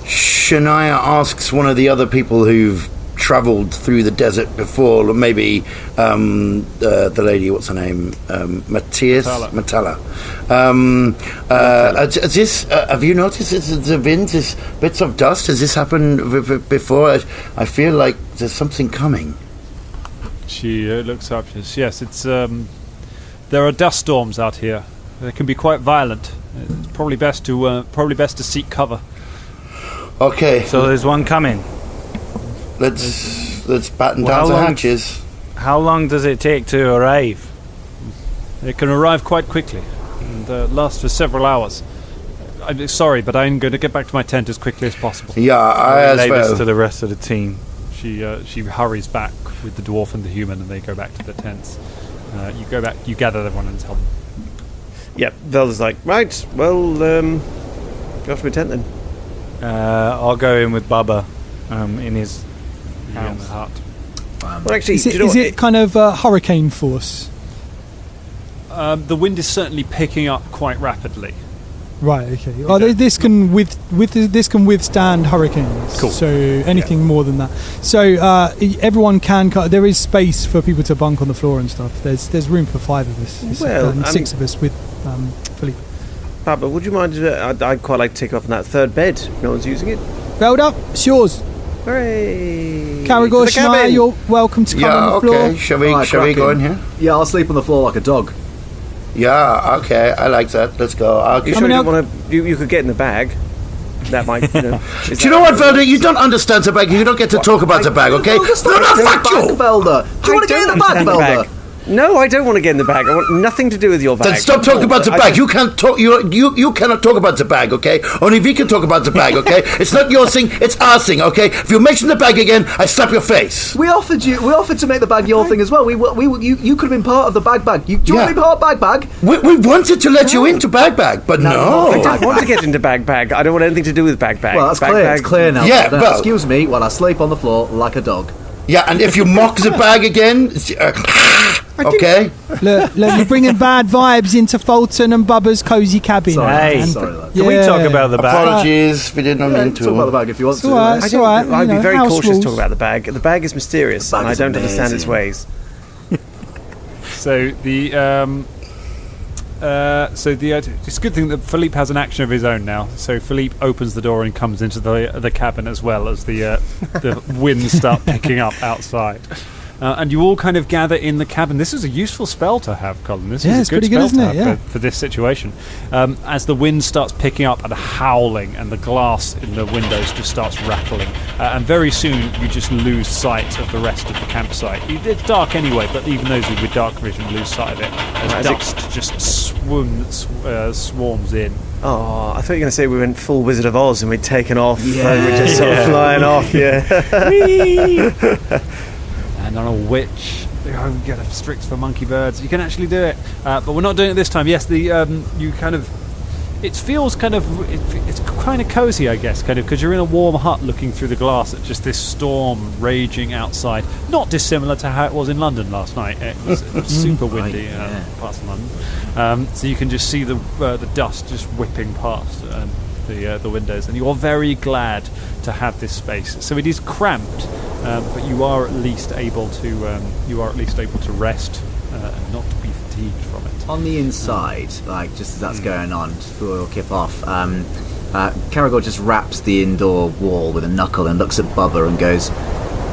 Shania asks one of the other people who've travelled through the desert before, or maybe the lady, what's her name? Matala. Have you noticed the wind, this bits of dust? Has this happened before? I feel like there's something coming. She looks up. She says, yes, it's there are dust storms out here. They can be quite violent. It's probably best to seek cover. Okay. So there's one coming. Let's batten down the hatches. How long does it take to arrive? It can arrive quite quickly and last for several hours. I'm sorry, but I'm going to get back to my tent as quickly as possible. Yeah, I as relay well. This to the rest of the team. she hurries back with the dwarf and the human, and they go back to the tents. You gather everyone and tell them. Yep, Velda's like, right, well, go off to my tent then. I'll go in with Bubba in his In the hut. Well, actually, is it kind of hurricane force? The wind is certainly picking up quite rapidly. Right. Okay. Well, this can withstand hurricanes. Cool. So anything more than that. So everyone can. There is space for people to bunk on the floor and stuff. There's room for 5 of us. And 6 of us with Philippe. Bubba, would you mind? I'd quite like to take off on that third bed if no one's using it. Build up. It's yours. Hooray! Karagor, Shania, you're welcome to come on the floor. Okay. Shall we go in here? Yeah, I'll sleep on the floor like a dog. Yeah, okay. I like that. Let's go. You sure you don't want to? You could get in the bag. That might, Do you know what, Velda? You don't understand the bag. You don't get to talk about the bag, okay? Fuck you, Velda. Do you want to get in the bag, Velda? No, I don't want to get in the bag. I want nothing to do with your bag. Then stop talking about the bag. You can't talk. You cannot talk about the bag, okay? Only we can talk about the bag, okay? It's not your thing. It's our thing, okay? If you mention the bag again, I slap your face. We offered to make the bag your thing as well. You could have been part of the bag. Do you want to be part of bag? We wanted to let you into bag, but no. I don't want to get into bag. I don't want anything to do with bag. Well, that's clear. It's clear now. Yeah, well, excuse me while I sleep on the floor like a dog. Yeah, and if you mock the bag again, okay. Look, you're bringing bad vibes into Folton and Bubba's cozy cabin. Sorry, Can we talk about the bag? Apologies, we didn't mean to. Talk about the bag if you want to. It's all right. I'd be very cautious rules. to talk about the bag. The bag is mysterious, and I don't understand its ways. So it's a good thing that Philippe has an action of his own now. So Philippe opens the door and comes into the cabin as well as the winds start picking up outside. And you all kind of gather in the cabin. This is a useful spell to have, Colin. This is a good spell to have for this situation. As the wind starts picking up and howling, and the glass in the windows just starts rattling, and very soon you just lose sight of the rest of the campsite. It's dark anyway, but even those with dark vision lose sight of it as dust just swarms in. Oh, I thought you were going to say we went full Wizard of Oz and we'd taken off and we're just sort of flying off. And on a witch, you get a Strix for monkey birds. You can actually do it, but we're not doing it this time. Yes, it feels kind of, it's kind of cozy, I guess, kind of, because you're in a warm hut looking through the glass at just this storm raging outside. Not dissimilar to how it was in London last night. It was super windy parts of London, so you can just see the dust just whipping past the windows, and you're very glad to have this space. So it is cramped, but you are at least able to rest and not be fatigued from it. On the inside, just as that's going on, before we'll kip off, Karagor just raps the indoor wall with a knuckle and looks at Bubba and goes,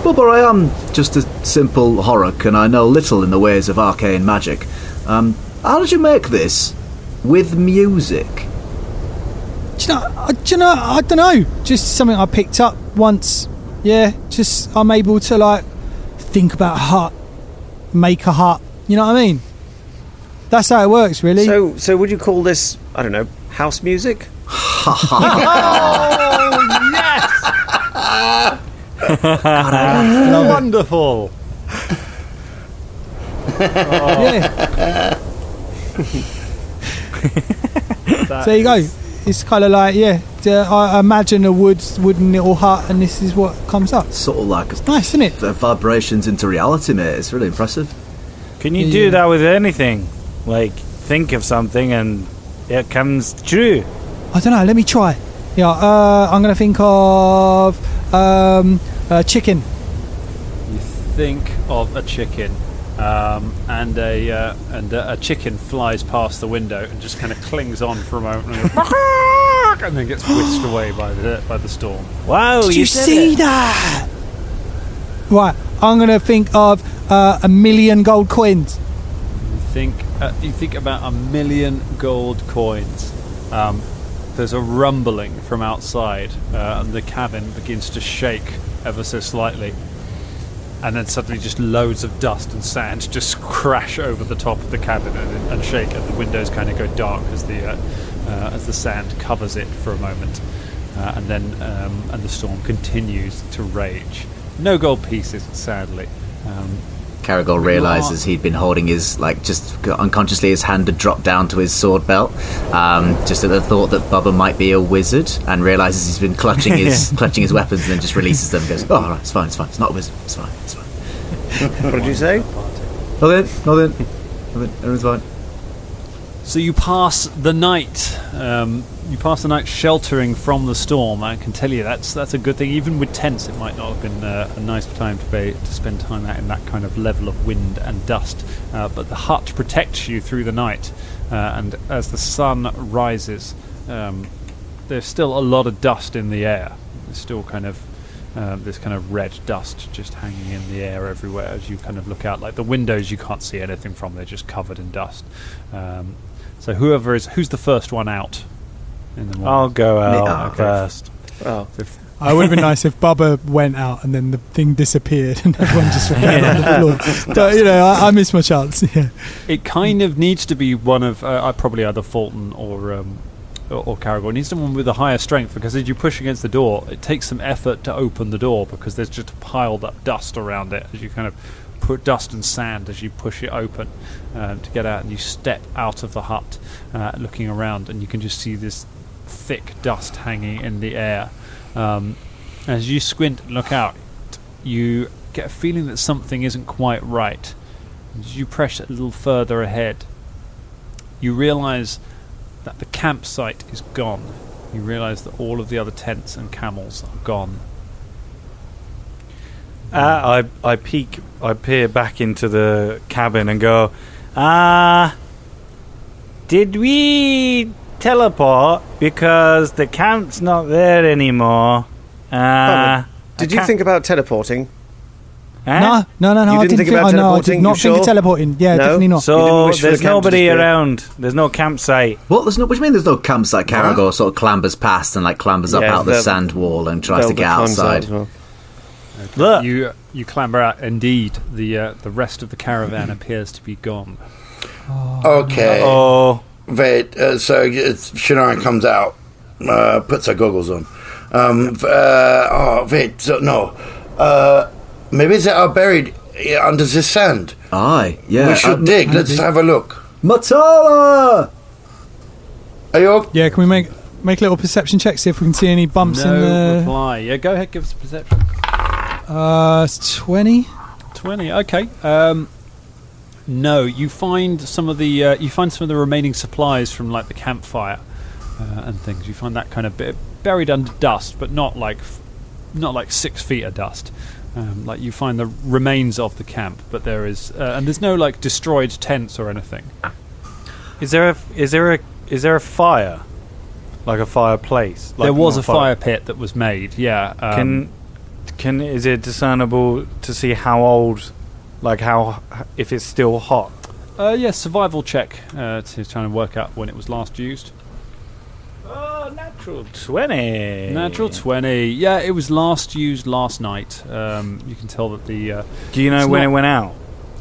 "Bubba, I am just a simple Horrock, and I know little in the ways of arcane magic. How did you make this with music?" Do you know, I don't know. Just something I picked up once. Yeah, just I'm able to think about a hut, make a hut. You know what I mean? That's how it works, really. So would you call this, I don't know, house music? Oh, yes! Wonderful. Yeah. So there you go. It's kind of I imagine a wooden little hut, and this is what comes up. Sort of like nice, isn't it? The vibrations into reality, mate. It's really impressive. Can you do that with anything? Think of something and it comes true. I don't know. Let me try. Yeah, I'm going to think of chicken. You think of a chicken, and a chicken flies past the window and just kind of clings on for a moment, and then gets whisked away by the storm. Wow! Did you see that? Right, I'm going to think of 1 million gold coins. You think about 1 million gold coins. There's a rumbling from outside, and the cabin begins to shake ever so slightly. And then suddenly just loads of dust and sand just crash over the top of the cabin and shake, and the windows kind of go dark as the sand covers it for a moment. And then the storm continues to rage. No gold pieces, sadly. Karagor realises he'd been holding his, just unconsciously his hand had dropped down to his sword belt, just at the thought that Bubba might be a wizard, and realises he's been clutching his weapons, and then just releases them and goes, "Oh, right, it's fine, it's not a wizard, it's fine. What did you say? Nothing, everyone's fine." So you pass the night. Sheltering from the storm. I can tell you that's a good thing. Even with tents, it might not have been a nice time to spend time out in that kind of level of wind and dust. But the hut protects you through the night, and as the sun rises, there's still a lot of dust in the air. There's still kind of this kind of red dust just hanging in the air everywhere as you kind of look out. Like the windows, you can't see anything from. They're just covered in dust. So who's the first one out? I'll go out first. Oh. It would have been nice if Bubba went out and then the thing disappeared and everyone just fell on the floor. But, I missed my chance. Yeah. It kind of needs to be one of probably either Folton or Karagor. It needs someone with a higher strength, because as you push against the door, it takes some effort to open the door because there's just piled up dust around it as you kind of put dust and sand as you push it open to get out, and you step out of the hut looking around, and you can just see this thick dust hanging in the air. As you squint and look out, you get a feeling that something isn't quite right. As you press a little further ahead, you realise that the campsite is gone. You realise that all of the other tents and camels are gone. I peer back into the cabin and go, did we teleport? Because the camp's not there anymore. Did you think about teleporting? No. I didn't think about teleporting. I did not think of teleporting. Yeah, No? definitely not. So there's nobody around. There's no campsite. What? What do you mean there's no campsite? Karagor sort of clambers past and clambers up out the sand wall and tries to get outside. Look. You clamber out. Indeed, the rest of the caravan appears to be gone. Okay. Oh. Wait, so Shania comes out, puts her goggles on. Maybe they are buried under the sand. Aye, yeah. We should dig. Let's have a look. Matala! Are you okay? Yeah, can we make a little perception check, see if we can see any bumps in the... No reply. Yeah, go ahead, give us a perception. It's 20. 20, okay. No, you find some of the remaining supplies from the campfire and things. You find that kind of bit buried under dust, but not like 6 feet of dust. You find the remains of the camp, but there is and there's no destroyed tents or anything. Is there a fire? Like a fireplace? There was a fire pit that was made. Yeah. Is it discernible to see how old? If it's still hot? Survival check to try and work out when it was last used. Oh, natural 20. Natural 20. Yeah, it was last used last night. You can tell that the... Do you know when it went out?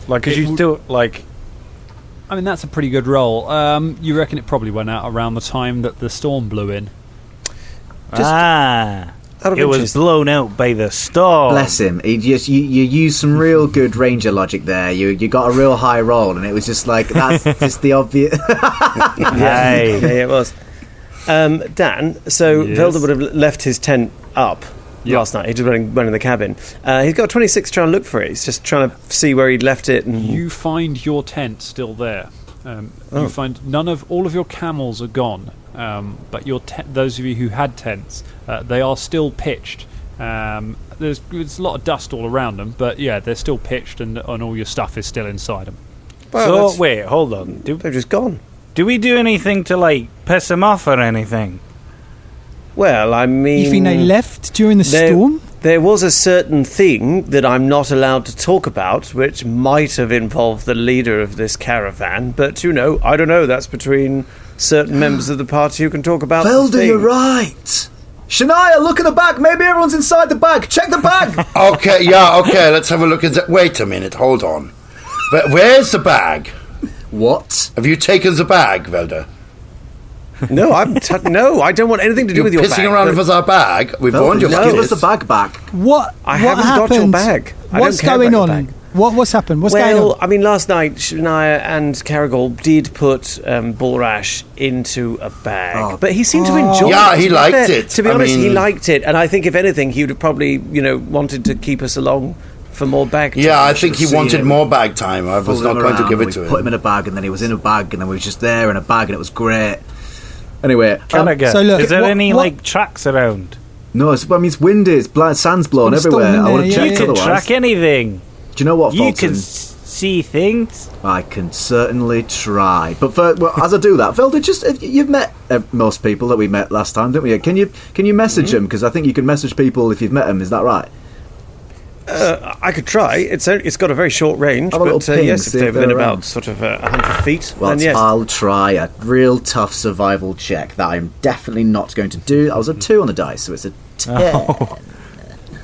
Because you still, I mean, that's a pretty good roll. You reckon it probably went out around the time that the storm blew in. It was blown out by the storm. Bless him. You used some real good ranger logic there. You got a real high roll, and it was just that's just the obvious. Yeah, it was. Dan, so Yes. Velda would have left his tent up last night. He's just running the cabin. He's got 26 trying to look for it. He's just trying to see where he'd left it. And You find your tent still there. You find all of your camels are gone. But those of you who had tents, they are still pitched. There's a lot of dust all around them, but yeah, they're still pitched, and all your stuff is still inside them. Well, so wait, hold on. They're just gone. Do we do anything to piss them off or anything? Well, I mean, You think they left during the storm? There was a certain thing that I'm not allowed to talk about, which might have involved the leader of this caravan. But I don't know. That's between certain members of the party who can talk about. Velda, you're right. Shania, look at the bag. Maybe everyone's inside the bag. Check the bag. Okay, let's have a look at that. Wait a minute, hold on. Where's the bag? What? Have you taken the bag, Velda? No, no, I don't want anything to do with your bag. Pissing around with our bag. We've warned you. Give us the bag back. I haven't got your bag. What's going on? What's happened? What's going on? Well, I mean, last night Shania and Karagor did put Borash into a bag, but he seemed to enjoy it. Yeah, he liked it. To be honest, he liked it, and I think if anything, he would have probably, wanted to keep us along for more bag time. Yeah, I think he wanted more bag time. I was not going to give it to him. Put him in a bag, and then he was in a bag, and then we was just there in a bag, and it was great. Anyway, so look, is there any tracks around? No, it's windy. It's sand's blowing everywhere. I would have checked otherwise. You can track anything. Do you know what, Folton? You can see things. I can certainly try. But as I do that, Velda, you've met most people that we met last time, didn't we? Can you message them? Because I think you can message people if you've met them. Is that right? I could try. It's got a very short range, but yes, if they've been about sort of 100 feet, then yes. I'll try a real tough survival check that I'm definitely not going to do. I was a 2 on the dice, so it's a 10. Oh.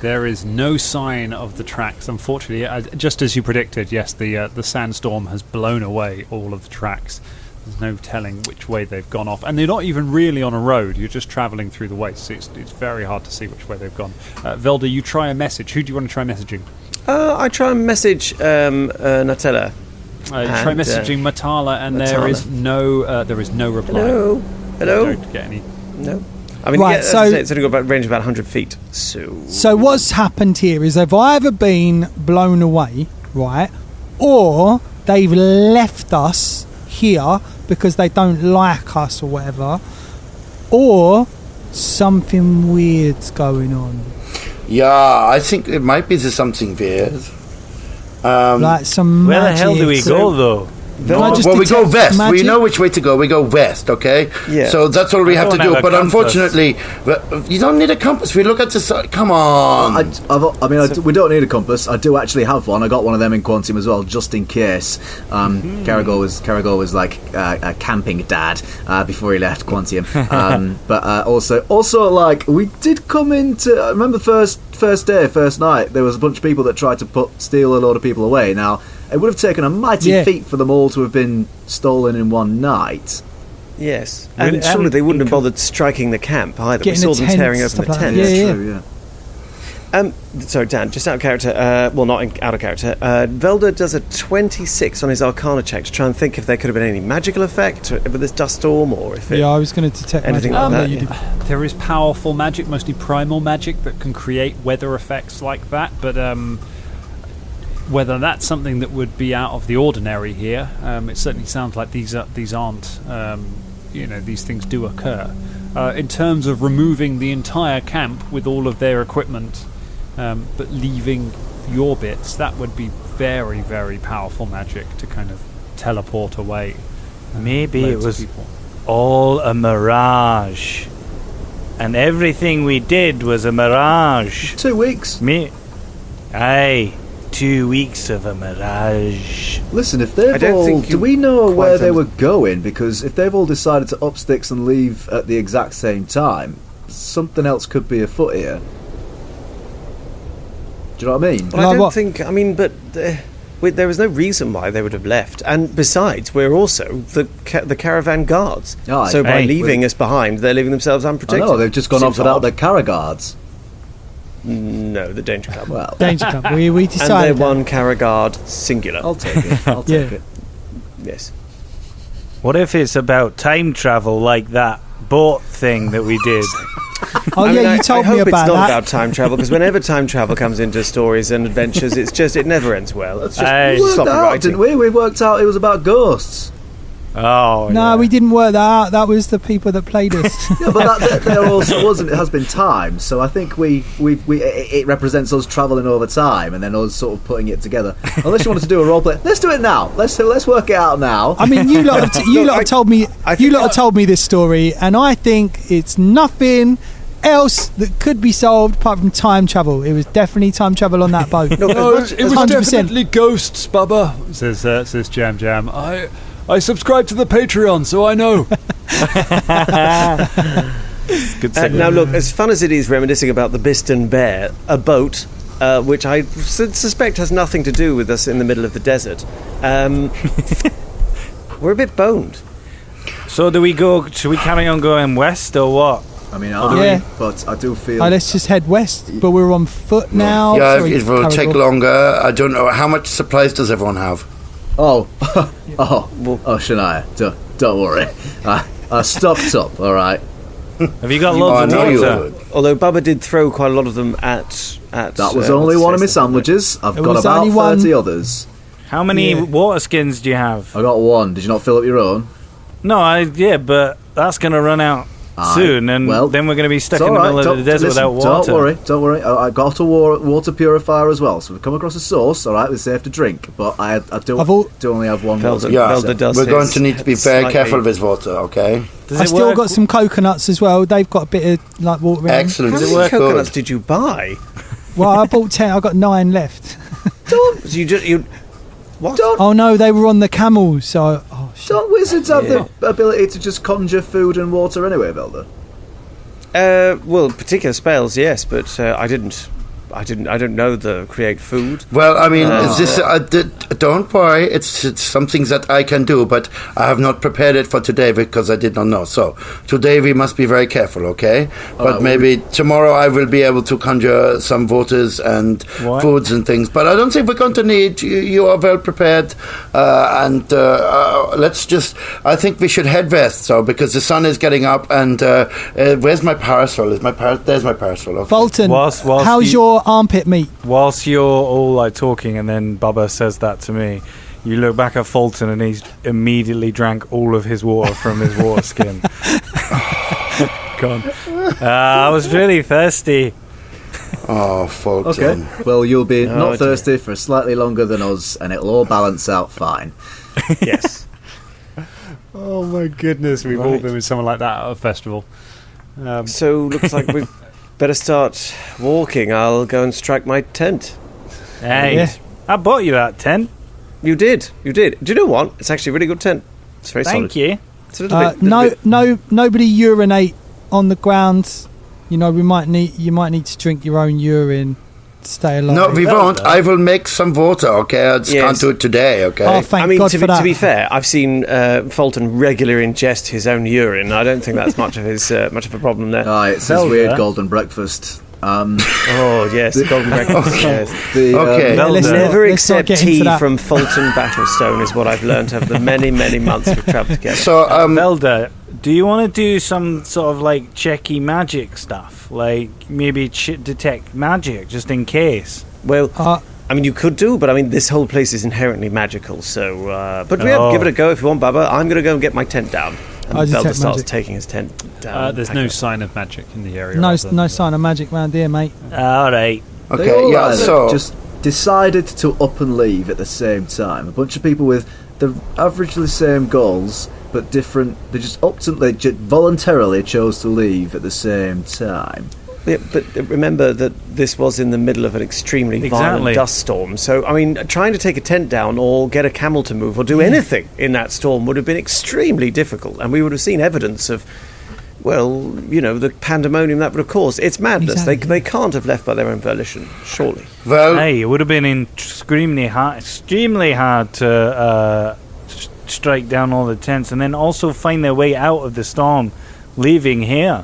There is no sign of the tracks, unfortunately. Just as you predicted, yes, the sandstorm has blown away all of the tracks. There's no telling which way they've gone off. And they're not even really on a road. You're just travelling through the waste. It's very hard to see which way they've gone. Velda, you try a message. Who do you want to try messaging? I try and message Natella. Try messaging Matala, and there is no reply. Hello? I don't get any. No. I mean, right, so it's only got a range of about 100 feet. So what's happened here is they've either been blown away, right, or they've left us here because they don't like us or whatever, or something weird's going on. Yeah, I think it might be something weird. Like some Where magic. the hell do we go, though? Well, we go west. Magic? We know which way to go. We go west, okay? Yeah. So that's all we have to do. But unfortunately, you don't need a compass. We look at the sun. Come on. We don't need a compass. I do actually have one. I got one of them in Quantium as well, just in case. Karagor was like a camping dad before he left Quantium. But also, like, we did come into. I remember first night, there was a bunch of people that tried to steal a load of people away. Now, it would have taken a mighty feat for them all to have been stolen in one night. Yes, and surely they wouldn't have bothered striking the camp either. We saw them tearing open the tent. Yeah. Sorry, Dan, just out of character. Not out of character. Velda does a 26 on his Arcana check to try and think if there could have been any magical effect with this dust storm, or if I was going to detect anything magic like that. There is powerful magic, mostly primal magic, that can create weather effects like that, but whether that's something that would be out of the ordinary here, it certainly sounds like these aren't. These things do occur. In terms of removing the entire camp with all of their equipment, but leaving your bits, that would be very, very powerful magic to kind of teleport away. Maybe it was all a mirage, and everything we did was a mirage. 2 weeks. Aye. 2 weeks of a mirage. Listen, if they've all... Do we know where they were going? Because if they've all decided to up sticks and leave at the exact same time, something else could be afoot here. Do you know what I mean? Well, I don't think... I mean, but there was no reason why they would have left. And besides, we're also the caravan guards. So by leaving us behind, they're leaving themselves unprotected. No, they've just gone off without their Karaguards. No, the Danger Club. Well, Danger Club. We decided. And they're one Karagard singular. I'll take it. I'll take it. Yes. What if it's about time travel like that boat thing that we did? You told me about that. I hope it's not about time travel, because whenever time travel comes into stories and adventures, it never ends well. It's just we worked out, didn't we? We worked out it was about ghosts. Oh no, we didn't work that out. That was the people that played us. Yeah, but there also wasn't. It has been time, so I think it represents us travelling over time, and then us sort of putting it together. Unless you wanted to do a role play, let's do it now. Let's work it out now. I mean, you lot have told me this story, and I think it's nothing else that could be solved apart from time travel. It was definitely time travel on that boat. It was 100%. Definitely ghosts, Bubba. Says Jam Jam. I subscribe to the Patreon, so I know. Good now, look, as fun as it is reminiscing about the Bugden Bear, a boat, which I suspect has nothing to do with us in the middle of the desert, we're a bit boned. So do we go? Should we carry on going west or what? I mean, but I do feel. Let's just head west. But we're on foot now. Yeah, Sorry, it will take longer. I don't know how much supplies does everyone have. Shania, don't worry. I stocked up. All right. Have you got loads of water? Although Bubba did throw quite a lot of them at that was only one of my sandwiches. I've got about 30 others. How many water skins do you have? I got one. Did you not fill up your own? No, but that's going to run out soon, and then we're going to be stuck in the middle of the desert without water. Don't worry. I got a water purifier as well, so if we come across a source, all right, we're safe to drink. But I do only have one water. We're going to need to be very careful with water, okay? I still got some coconuts as well. They've got a bit of water. Excellent. How many coconuts did you buy? Well, I bought 10. I got 9 left. What? Oh no, they were on the camels. So, don't wizards have the ability to just conjure food and water anyway, Velda? Well, particular spells, yes, but I didn't. I don't know the create food. Well, I mean, don't worry. It's some things that I can do, but I have not prepared it for today because I did not know. So today we must be very careful, okay? But maybe tomorrow I will be able to conjure some waters and foods and things. But I don't think we're going to need. You are well prepared, and let's just. I think we should head west, because the sun is getting up. And where's my parasol? There's my parasol. Okay. Fulton, how's your armpit meat? Whilst you're all talking, and then Bubba says that to me, you look back at Fulton, and he's immediately drank all of his water from his water skin. Gone. I was really thirsty. Oh, Fulton. Okay. Well, you'll be not thirsty for slightly longer than us, and it'll all balance out fine. Yes. Oh my goodness, we've all been with someone like that at a festival. So looks like we've better start walking. I'll go and strike my tent. Hey, I bought you that tent. You did. Do you know what? It's actually a really good tent. It's very solid. Thank you. It's a little bit, nobody urinate on the ground. You might need to drink your own urine to stay alive. No, we won't. I will make some water, okay? I just can't do it today, okay? Oh, thank God for that. To be fair, I've seen Folton regularly ingest his own urine. I don't think that's much of a problem there. It's his weird golden breakfast. Oh yes, the golden breakfast. Yes. Never accept tea from Folton Battlestone is what I've learned over the many months we've travelled together. So, Velda, do you want to do some sort of checky magic stuff, maybe detect magic just in case? Well, I mean, you could do, but I mean, this whole place is inherently magical. So, but give it a go if you want, Bubba. I'm going to go and get my tent down. And Velda starts taking his tent down. There's no sign of magic in the area. No sign of magic round here, mate. All right. Okay, so just decided to up and leave at the same time. A bunch of people with the averagely same goals, but different. They just voluntarily chose to leave at the same time. Yeah, but remember that this was in the middle of an extremely violent dust storm. So, I mean, trying to take a tent down or get a camel to move or do anything in that storm would have been extremely difficult. And we would have seen evidence of, the pandemonium that would have caused. It's madness. Exactly. They can't have left by their own volition, surely. Well, it would have been extremely hard to strike down all the tents and then also find their way out of the storm, leaving here.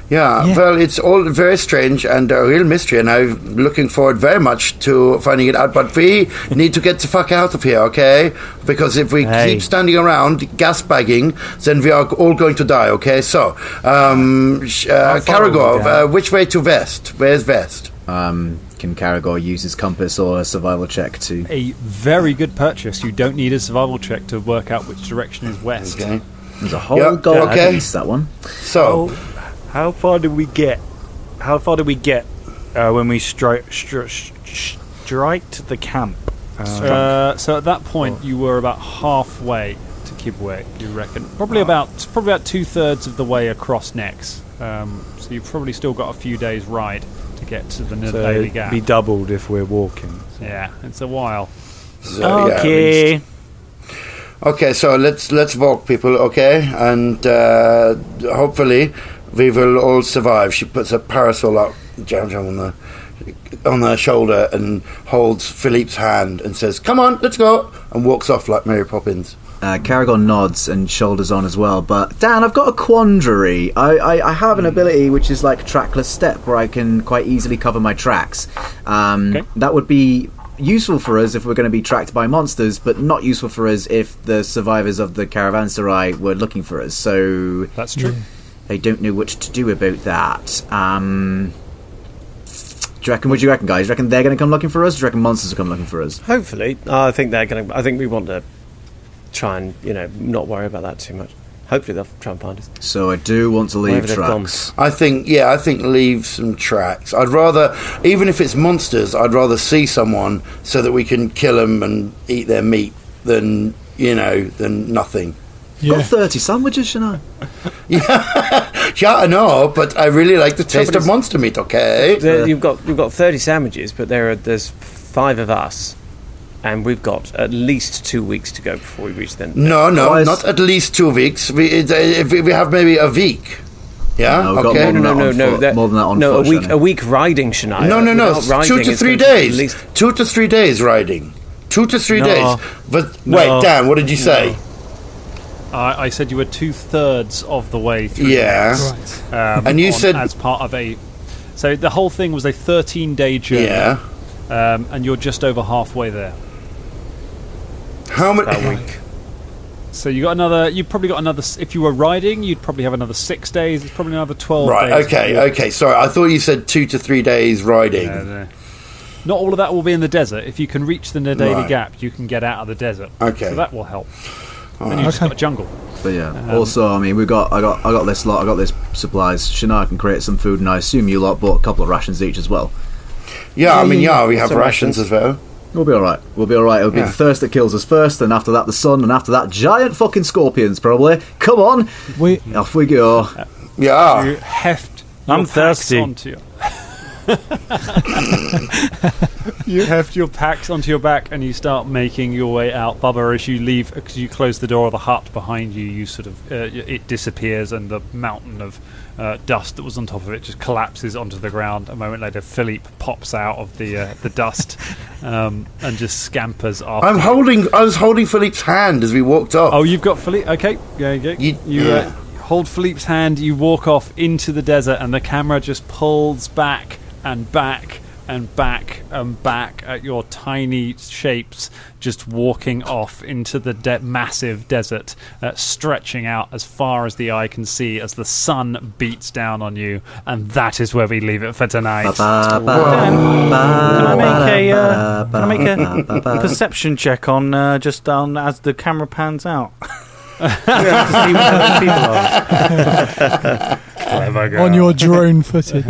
Yeah, well, it's all very strange and a real mystery, and I'm looking forward very much to finding it out. But we need to get the fuck out of here, okay? Because if we keep standing around gas-bagging, then we are all going to die, okay? So, Karagor, which way to west? Where's west? Can Karagor use his compass or a survival check to... A very good purchase. You don't need a survival check to work out which direction is west. Okay. There's a whole goal against that one. So... How far did we get? When we striked the camp? So at that point, you were about halfway to Kibwek, you reckon? Probably about 2/3 of the way across Nex. So you've probably still got a few days' ride to get to the Daily Gap. Be doubled if we're walking. Yeah, it's a while. So, okay. Okay, so let's walk, people. Okay, and hopefully. We will all survive. She puts a parasol up, jam on her shoulder, and holds Philippe's hand and says, "Come on, let's go," and walks off like Mary Poppins. Karagor nods and shoulders on as well. But Dan, I've got a quandary. I have an ability which is like trackless step, where I can quite easily cover my tracks. That would be useful for us if we're going to be tracked by monsters, but not useful for us if the survivors of the caravanserai were looking for us. So that's true. I don't know what to do about that. What do you reckon, guys? Do you reckon they're going to come looking for us? Do you reckon monsters will come looking for us? Hopefully. I think they're going to. I think we want to try and, not worry about that too much. Hopefully they'll try and find us. So I do want to leave tracks. I think leave some tracks. I'd rather, even if it's monsters, I'd rather see someone so that we can kill them and eat their meat than nothing. Got 30 sandwiches, Shania. Yeah, I know, but I really like the taste of monster meat. Okay, you've got 30 sandwiches, but there's 5 of us, and we've got at least 2 weeks to go before we reach them. No, not at least 2 weeks. We have maybe a week. Yeah. No, okay. No. More than that on foot. A week riding, Shania. No. 2 to 3 days. 2 to 3 days riding. 2 to 3 days. But wait, Dan, what did you say? I said you were 2/3 of the way through. Yeah. Right. And you said as part of a. So the whole thing was a 13-day journey. Yeah. And you're just over halfway there. How much? A week. So you got another. You probably got another. If you were riding, you'd probably have another 6 days. It's probably another 12 days. Right. Okay. Sorry, I thought you said 2 to 3 days riding. No. Not all of that will be in the desert. If you can reach the Nadaili Gap, you can get out of the desert. Okay. So that will help. And you just got a jungle. But yeah. Also, I mean, I got this lot. I got this supplies. Shania can create some food, and I assume you lot bought a couple of rations each as well. Yeah, we have rations as well. We'll be all right. It'll be the thirst that kills us first, and after that the sun, and after that giant fucking scorpions probably. Come on, off we go. Yeah. You heft. I'm thirsty. You heft your packs onto your back and you start making your way out. Bubba, as you leave, because you close the door of the hut behind you, you sort of it disappears, and the mountain of dust that was on top of it just collapses onto the ground. A moment later, Philippe pops out of the dust and just scampers after. I was holding Philippe's hand as we walked off. Oh, you've got Philippe. Okay, you hold Philippe's hand. You walk off into the desert, and the camera just pulls back and back and back and back at your tiny shapes just walking off into the massive desert, stretching out as far as the eye can see as the sun beats down on you. And that is where we leave it for tonight. Can I make a perception check on as the camera pans out? To see what other people are. Clever girl. On your drone footage.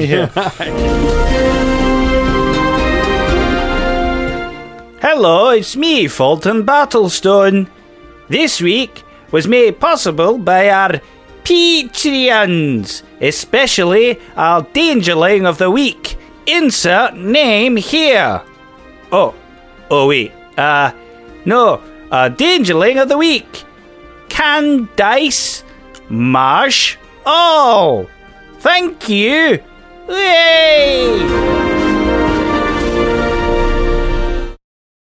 Hello, it's me, Folton Battlestone. This week was made possible by our Patreons, especially our Dangerling of the Week. Insert name here. Oh wait. No, Dangerling of the Week. Candice Marsh. Oh, thank you. Yay!